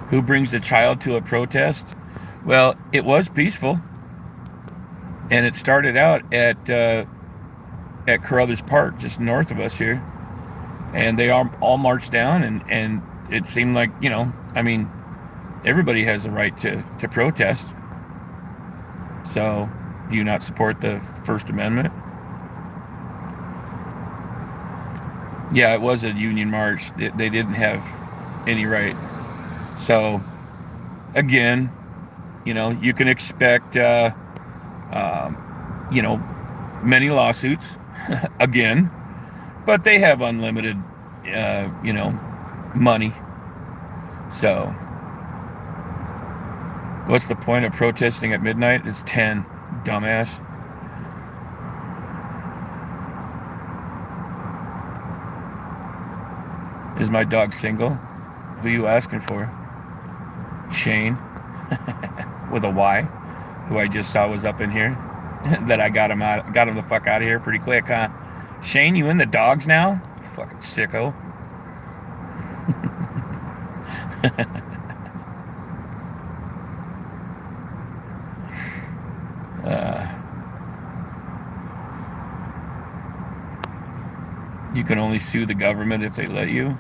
who brings a child to a protest? Well, it was peaceful. And it started out at Carruthers Park, just north of us here, and they all marched down, and it seemed like I mean, everybody has the right to protest. So, do you not support the First Amendment? Yeah, it was a union march. They didn't have any right. So, again, you can expect. Many lawsuits again, but they have unlimited, money. So, what's the point of protesting at midnight? It's 10, dumbass. Is my dog single? Who are you asking for? Shane, with a Y, who I just saw was up in here. That I got him the fuck out of here pretty quick, huh? Shane, you in the dogs now? You fucking sicko. You can only sue the government if they let you.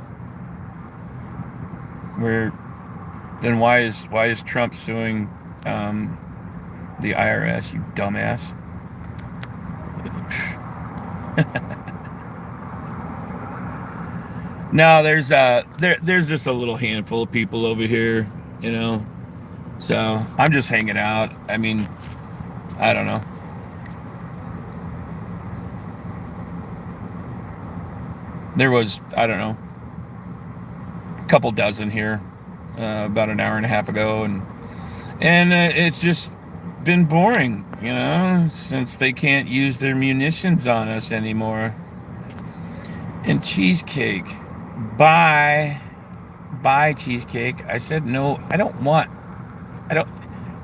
Then why is Trump suing the IRS, you dumbass? No, there's just a little handful of people over here, so I'm just hanging out. I mean, I don't know. There was, I don't know, a couple dozen here about an hour and a half ago, and it's just been boring, since they can't use their munitions on us anymore. And cheesecake, bye cheesecake. I said no.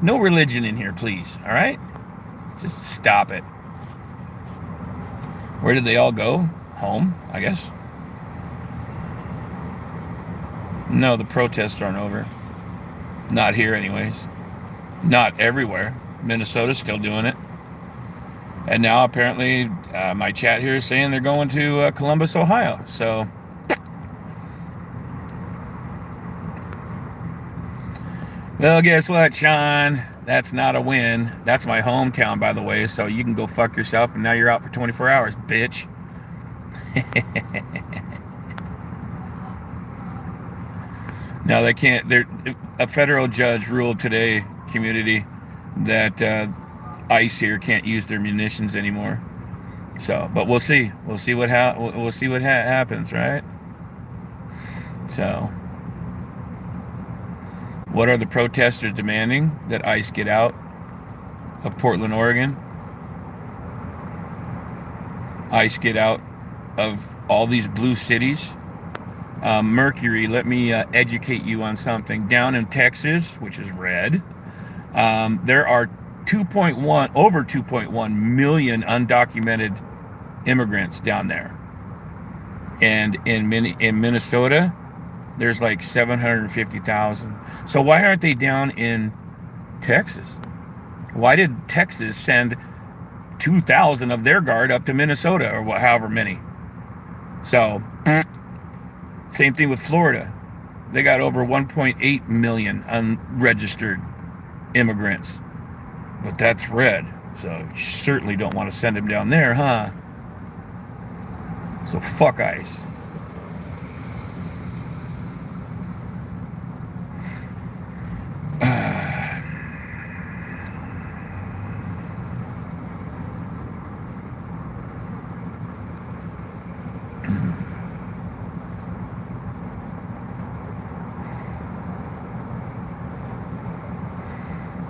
No religion in here, please. All right, just stop it. Where did they all go? Home, I guess. No, the protests aren't over. Not here, anyways. Not everywhere. Minnesota's still doing it. And now apparently my chat here is saying they're going to Columbus, Ohio. So, well, guess what, Sean? That's not a win. That's my hometown, by the way. So you can go fuck yourself, and now you're out for 24 hours, bitch. No, they can't. A federal judge ruled today, community, that ICE here can't use their munitions anymore. So, but we'll see. We'll see what happens, right? So, what are the protesters demanding? That ICE get out of Portland, Oregon. ICE get out of all these blue cities. Mercury, let me educate you on something. Down in Texas, which is red, there are over 2.1 million undocumented immigrants down there. And in Minnesota, there's like 750,000. So why aren't they down in Texas? Why did Texas send 2,000 of their guard up to Minnesota, or however many? So, same thing with Florida. They got over 1.8 million unregistered immigrants. But that's red. So you certainly don't want to send them down there, huh? So fuck ICE.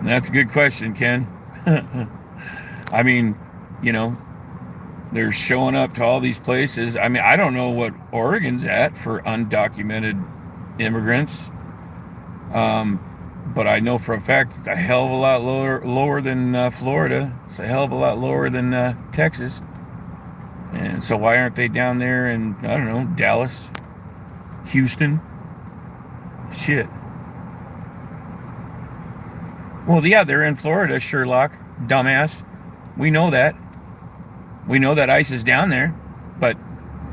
That's a good question, Ken. I mean, they're showing up to all these places. I mean, I don't know what Oregon's at for undocumented immigrants. But I know for a fact it's a hell of a lot lower than Florida. It's a hell of a lot lower than Texas. And so why aren't they down there in, I don't know, Dallas, Houston? Shit. Well, yeah, they're in Florida, Sherlock, dumbass. We know that. We know that ICE is down there, but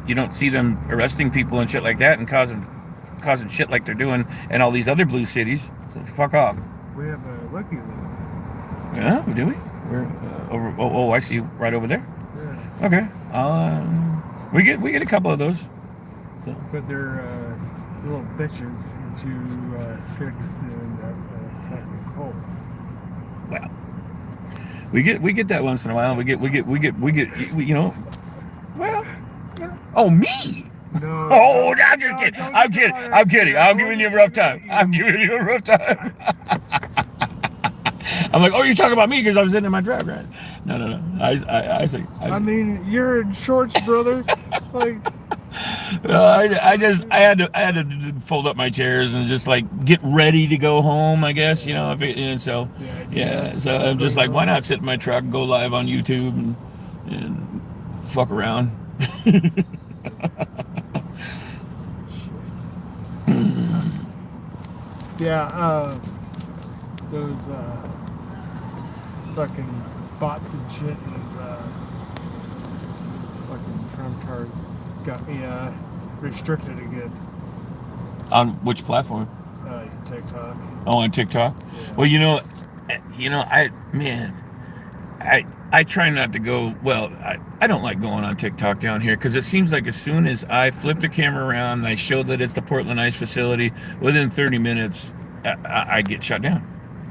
you don't see them arresting people and shit like that and causing shit like they're doing in all these other blue cities. So fuck off. We have a Lucky Loop. Yeah, do we? We're over. Oh, I see you right over there. Yeah. Okay. We get a couple of those. So. But they're little bitches into Kyrgyzstan and coal. Well, we get that once in a while. We get Well, oh, me. No. Oh, I'm just kidding. I'm kidding. I'm giving you a rough time. I'm like, oh, you're talking about me because I was sitting in my drive, right? No. I see. I mean, you're in shorts, brother. Like. I had to fold up my chairs and just like get ready to go home, I guess, So I'm just like, why not sit in my truck, go live on YouTube and fuck around. Yeah, those fucking bots and shit, those fucking Trump cards got me restricted again. On which platform? TikTok. Oh, on TikTok? Yeah. Well, I try not to go, I don't like going on TikTok down here because it seems like as soon as I flip the camera around and I show that it's the Portland Ice facility, within 30 minutes, I get shut down.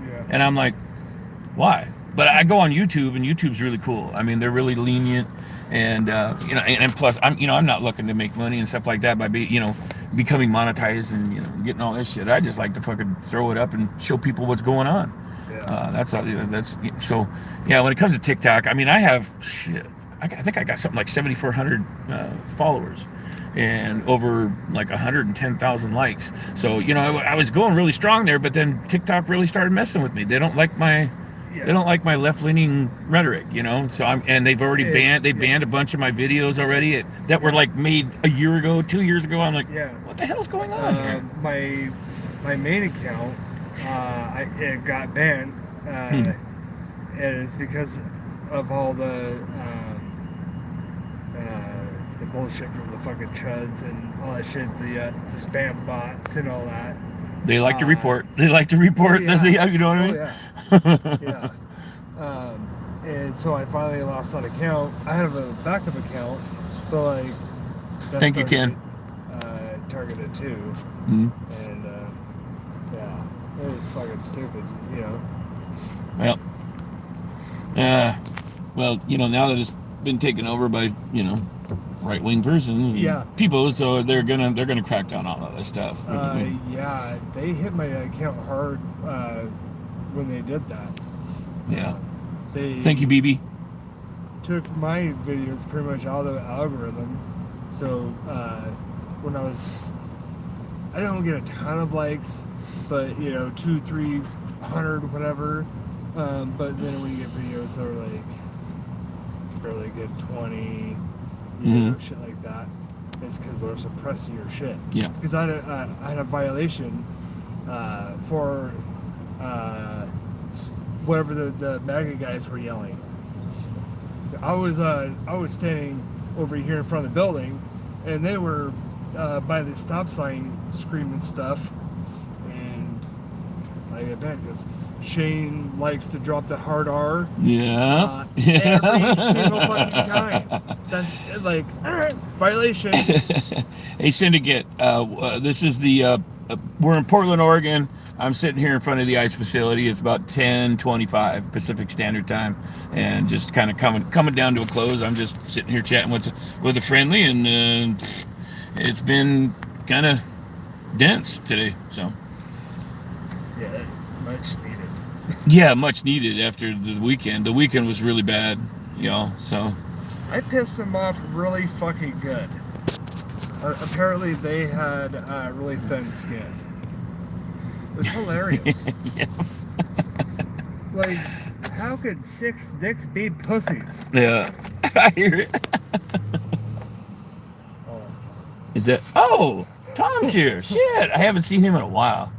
Yeah. And I'm like, why? But I go on YouTube, and YouTube's really cool. I mean, they're really lenient, and and plus, I'm not looking to make money and stuff like that by becoming monetized and getting all this shit. I just like to fucking throw it up and show people what's going on. Yeah. That's so. Yeah, when it comes to TikTok, I mean, I have shit. I think I got something like 7,400 followers and over like 110,000 likes. So I was going really strong there, but then TikTok really started messing with me. They don't like my They don't like my left-leaning rhetoric, you know. So and they've already banned a bunch of my videos already that were like made a year ago, 2 years ago. I'm like, what the hell's going on here? My main account, it got banned. And it's because of all the bullshit from the fucking chuds and all that shit, the spam bots and all that. They like to report. They like to report. Yeah. You know what I mean? Yeah. And so I finally lost that account. I have a backup account, but like, that's Thank you, Ken. Targeted too. Mm-hmm. And yeah, it was fucking stupid, you know. Well, you know, now that it's been taken over by, you know, right-wing persons, people, so they're gonna crack down on all that stuff. Yeah, they hit my account hard when they did that. Yeah. They Thank you, BB. took my videos pretty much out of the algorithm. So when I don't get a ton of likes, but you know, 200-300 whatever. But then when you get videos that are like barely get 20, you know, shit like that, it's because they're suppressing your shit. Yeah. Because I had a violation for whatever the MAGA guys were yelling. I was standing over here in front of the building, and they were by the stop sign screaming stuff, and I get mad because Shane likes to drop the hard R. Yeah. Every single fucking time. That's like violation. Hey, Syndicate. This is we're in Portland, Oregon. I'm sitting here in front of the ICE facility. It's about 10:25 Pacific Standard Time, and just kind of coming down to a close. I'm just sitting here chatting with a friendly, and it's been kind of dense today. So Yeah, much needed. Yeah, much needed after the weekend. The weekend was really bad, you know. So I pissed them off really fucking good. Apparently, they had really thin skin. It was hilarious. Yeah. Like, how could 6 dicks be pussies? Yeah, I hear it. Oh, that's Tom. Is that? Oh, Tom's here. Shit, I haven't seen him in a while.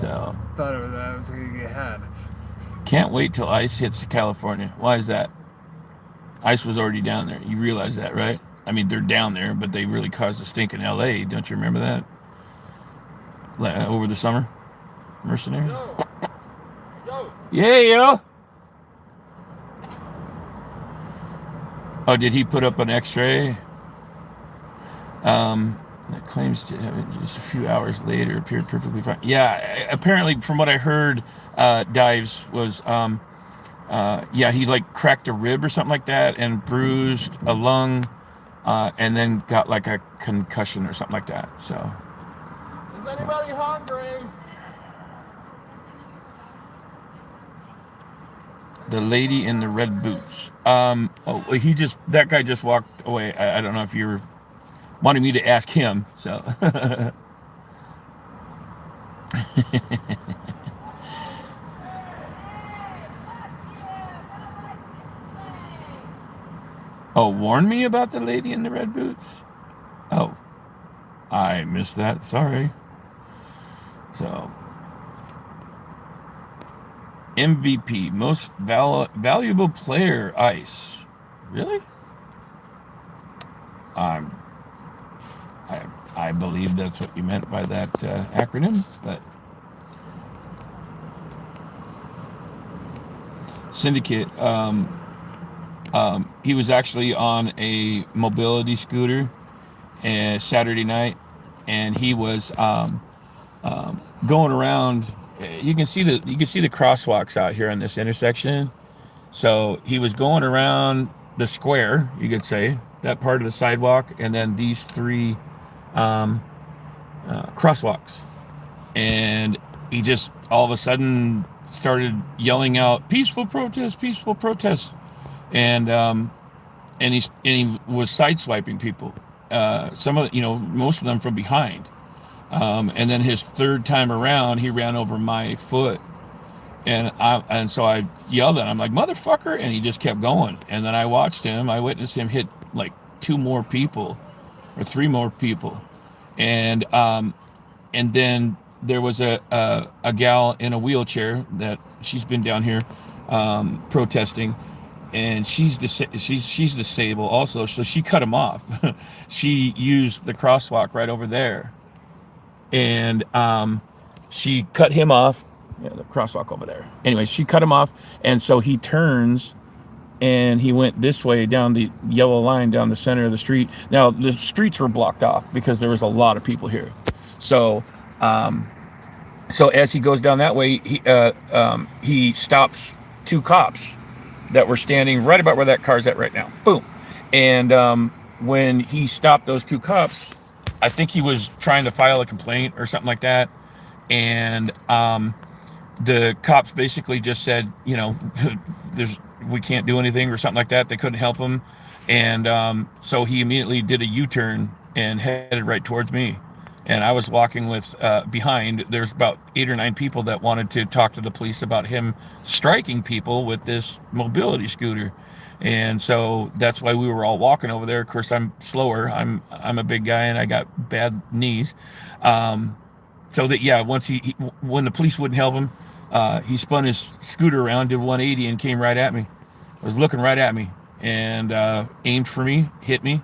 So Thought it was gonna get had. can't wait till ICE hits California. Why is that? ICE was already down there. You realize that, right? I mean, they're down there, but they really caused a stink in LA. Don't you remember that? Over the summer, mercenary. Yo. Yeah, yo. Oh, did he put up an X-ray? That claims to have just a few hours later appeared perfectly fine. Yeah, apparently, from what I heard, Dives was, he like cracked a rib or something like that and bruised a lung, and then got like a concussion or something like that. So. Is anybody hungry? The lady in the red boots. That guy just walked away. I don't know if you were wanting me to ask him. So. Oh, warn me about the lady in the red boots? Oh, I missed that. Sorry. So. MVP, most valuable player, ICE. Really? I believe that's what you meant by that acronym, but Syndicate. He was actually on a mobility scooter Saturday night, and he was going around. You can see the crosswalks out here on this intersection. So he was going around the square, you could say, that part of the sidewalk, and then these 3 crosswalks. And he just all of a sudden started yelling out, peaceful protest, and he was sideswiping people. Most of them from behind. And then his third time around, he ran over my foot, And so I yelled at him, like, motherfucker, and he just kept going. And then I watched him. I witnessed him hit like 2 more people or 3 more people, and then there was a gal in a wheelchair that she's been down here protesting, and she's disabled also, so she cut him off. She used the crosswalk right over there, and she cut him off. Yeah, the crosswalk over there. Anyway, she cut him off, and so he turns and he went this way down the yellow line down the center of the street. Now the streets were blocked off because there was a lot of people here. So so as he goes down that way, he stops 2 cops that were standing right about where that car's at right now. Boom. And when he stopped those 2 cops, I think he was trying to file a complaint or something like that. And the cops basically just said, you know, we can't do anything or something like that. They couldn't help him. And so he immediately did a U-turn and headed right towards me. And I was walking with behind. There's about 8 or 9 people that wanted to talk to the police about him striking people with this mobility scooter. And so that's why we were all walking over there. Of course, I'm slower. I'm a big guy and I got bad knees. So that, yeah, once when the police wouldn't help him, he spun his scooter around, did 180, and came right at me. Was looking right at me and aimed for me, hit me.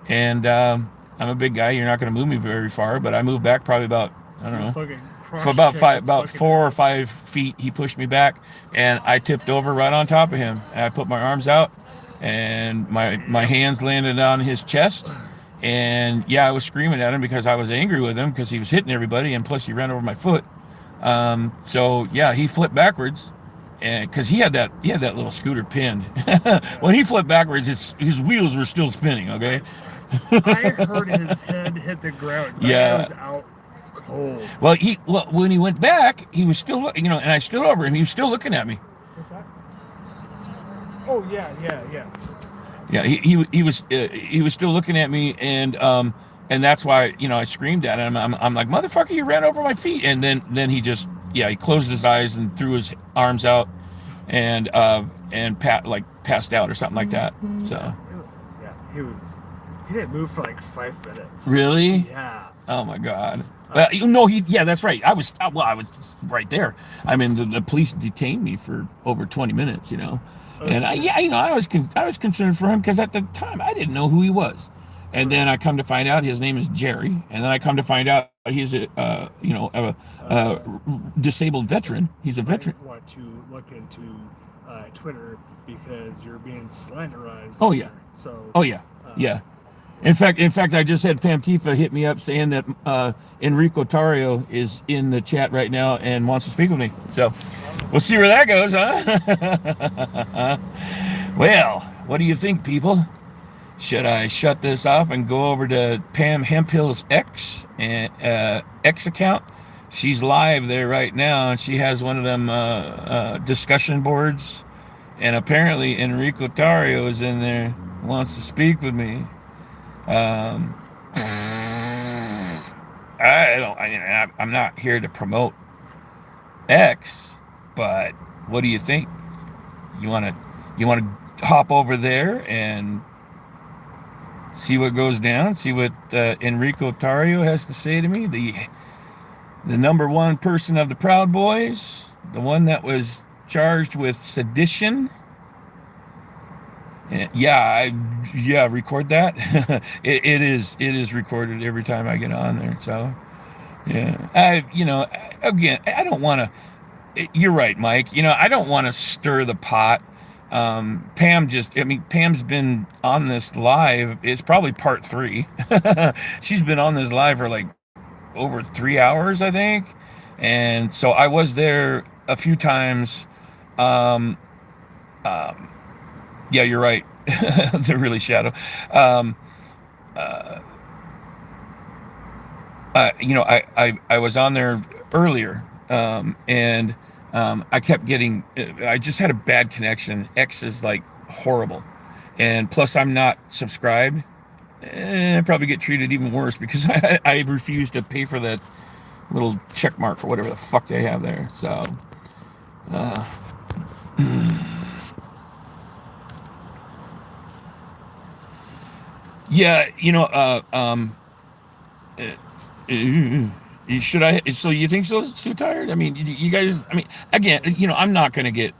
And I'm a big guy. You're not going to move me very far, but I moved back probably about, I don't know, for about 4 or 5 feet. He pushed me back, and I tipped over right on top of him. And I put my arms out, and my hands landed on his chest. And yeah, I was screaming at him because I was angry with him because he was hitting everybody, and plus he ran over my foot. So yeah, he flipped backwards, and because he had that little scooter pinned. When he flipped backwards, his wheels were still spinning. Okay. I heard his head hit the ground. Yeah. I was out cold. Well, when he went back, he was still, you know, and I stood over him. He was still looking at me. What's that? Oh yeah. Yeah, he was still looking at me, and that's why, you know, I screamed at him. I'm like, motherfucker, you ran over my feet. And then he just, yeah, he closed his eyes and threw his arms out, and passed out or something like that. So yeah, he didn't move for like 5 minutes. Really? Yeah. Oh my God. Well, no, yeah, that's right. I was right there. I mean, the police detained me for over 20 minutes, you know. And I was concerned for him because at the time I didn't know who he was, and then I come to find out his name is Jerry, and then I come to find out he's a disabled veteran. He's a veteran. I want to look into Twitter because you're being slanderized. Oh yeah. So. Oh yeah. Yeah. In fact, I just had Pam Tifa hit me up saying that Enrico Tario is in the chat right now and wants to speak with me. So we'll see where that goes, huh? Well, what do you think, people? Should I shut this off and go over to Pam Hemphill's X account? She's live there right now, and she has one of them discussion boards. And apparently Enrico Tario is in there, wants to speak with me. I'm not here to promote X, but what do you think? You want to hop over there and see what goes down? See what Enrico Tario has to say to me? The number 1 person of the Proud Boys, the one that was charged with sedition. Yeah, record that. it is recorded every time I get on there. So yeah, I don't want to. You're right, Mike. You know, I don't want to stir the pot. Pam's been on this live. It's probably part 3. She's been on this live for like over 3 hours, I think. And so I was there a few times. Yeah, you're right. They're really shadow. I was on there earlier, and I kept getting. I just had a bad connection. X is like horrible, and plus I'm not subscribed. I'd probably get treated even worse because I refuse to pay for that little check mark or whatever the fuck they have there. So. Uh, yeah, should I? So you think so? Too tired? I mean, you guys. I mean, again, I'm not gonna get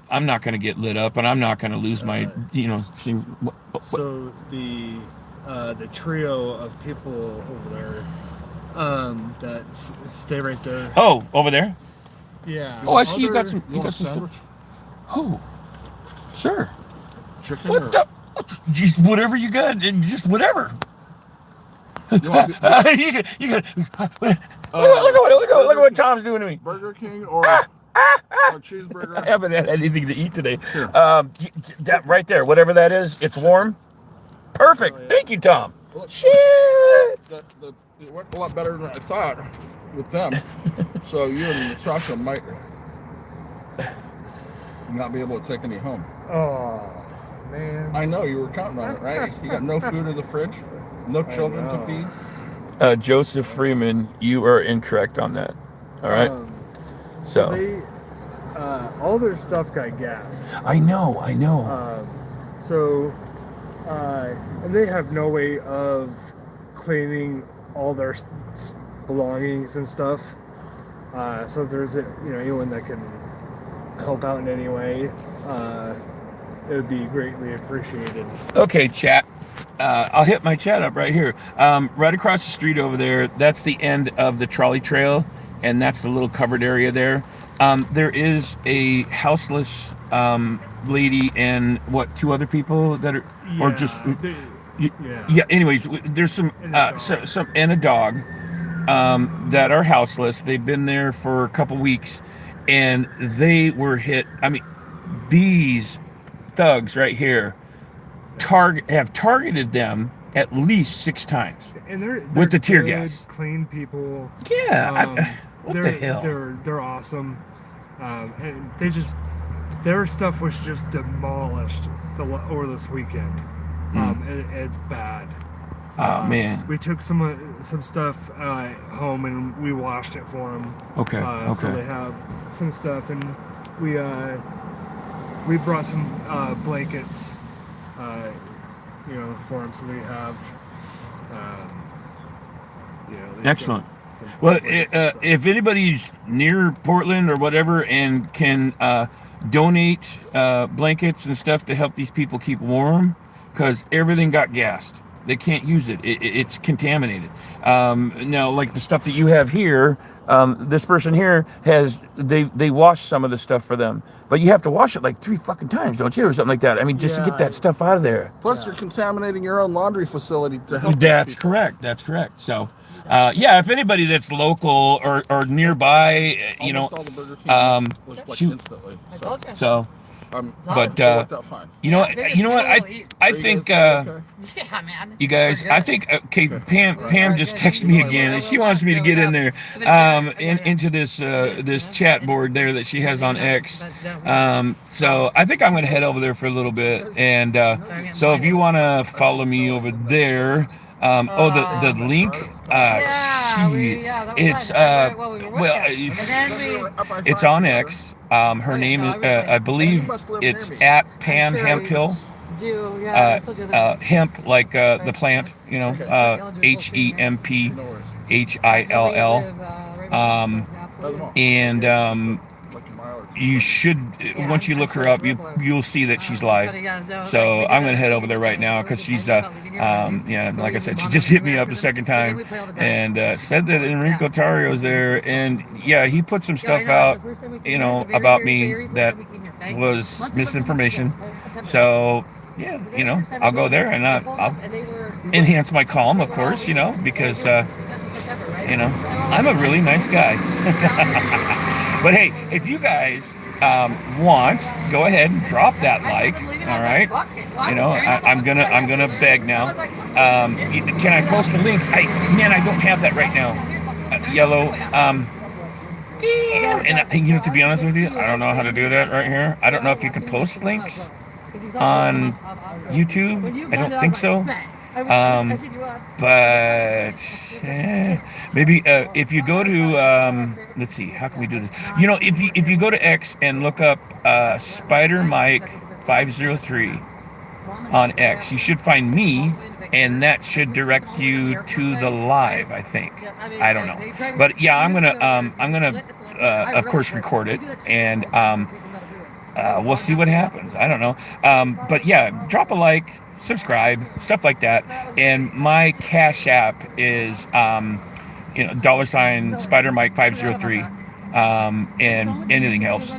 lit up, and I'm not gonna lose my, See, So the trio of people over there that stay right there. Oh, over there. Yeah. Oh, I see you got Other- some. You got some sandwich? stuff. Oh, sure. Chicken What or the? Just whatever you got. Just whatever. you want you got. Look at what Tom's doing to me. Burger King or a I cheeseburger? haven't had anything to eat today. Here. That right there, whatever that is, it's warm. Perfect. Oh, yeah. Thank you, Tom. Look, Shit. it went a lot better than I thought with them. So you and Sasha might not be able to take any home. Oh man. I know you were counting on it, right? You got no food in the fridge, no children to know. feed. Joseph Freeman, you are incorrect on that. All right. So They all their stuff got gassed. I know. And they have no way of cleaning all their belongings and stuff. So if there's anyone that can help out in any way, it would be greatly appreciated. Okay, chat. I'll hit my chat up right here. Right across the street over there, that's the end of the trolley trail, and that's the little covered area there. There is a houseless lady and two other people that are, or just yeah. Anyways, there's some and a dog that are houseless. They've been there for a couple weeks, and they were hit. I mean, these thugs right here have targeted them at least 6 times. And they're with the tear good, gas. clean people. Yeah, what the they're, hell? They're awesome, and their stuff was just demolished over this weekend. It's bad. Oh man. We took some stuff home and we washed it for them. Okay. So they have some stuff, and we brought some blankets, for them, so they have. Excellent. some Well, blankets and stuff. if anybody's near Portland or whatever and can donate blankets and stuff to help these people keep warm, because everything got gassed. They can't use it. It's contaminated. Now, like the stuff that you have here, this person here they washed some of the stuff for them, but you have to wash it like 3 fucking times, don't you, or something like that? I mean, just to get that stuff out of there. Plus, you're contaminating your own laundry facility to help. That's these people. correct. That's correct. So, if anybody that's local or nearby, Almost all the Burger King was like shoot. instantly. I So, told you. So, but it worked out fine. you know what? I Are you think. guys okay? Yeah, man. You guys, We're I good. think Pam just texted me again, and she wants me to get in there, into this chat board there that she has on X. So I think I'm gonna head over there for a little bit, and so if you want to follow me over there, the link, it's it's on X. Her name is, I believe it's at Pam Hemphill. Hemp, like the plant, HEMPHILL. And Like a mile or two. you should, once you look her up, you'll see that she's live. So I'm gonna head over there right now because she's like I said, she just hit me up the second time and said that Enrico Tario's there, and yeah, he put some stuff out, about me that was misinformation. So yeah, I'll go there and I'll enhance my calm, of course, because I'm a really nice guy. But hey, if you guys want, go ahead and drop that like. All right, I'm gonna beg now. Can I post a link? I don't have that right now. Yellow. Damn. And to be honest with you, I don't know how to do that right here. I don't know if you can post links on YouTube. I don't think so. I think you are. But maybe if you go to let's see, how can we do this? You know, if you go to X and look up Spider Mike 503 on X, you should find me, and that should direct you to the live. I think. I don't know, but yeah, I'm gonna of course record it, and we'll see what happens. I don't know, but yeah, drop a like, subscribe, stuff like that, and my Cash App is $ Spider Mike 503. And anything else,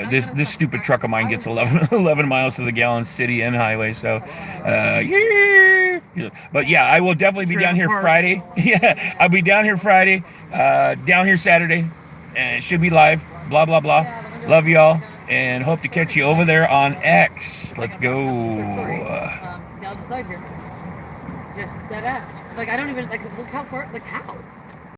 this stupid truck of mine gets 11 miles to the gallon, city and highway. So, yeah. But yeah, I will definitely be down here Friday. Yeah, I'll be down here Friday, down here Saturday, and it should be live. Blah blah blah. Love y'all, and hope to catch you over there on X. Let's go. The outside here, just dead ass. Like I don't even like look how far. Like how?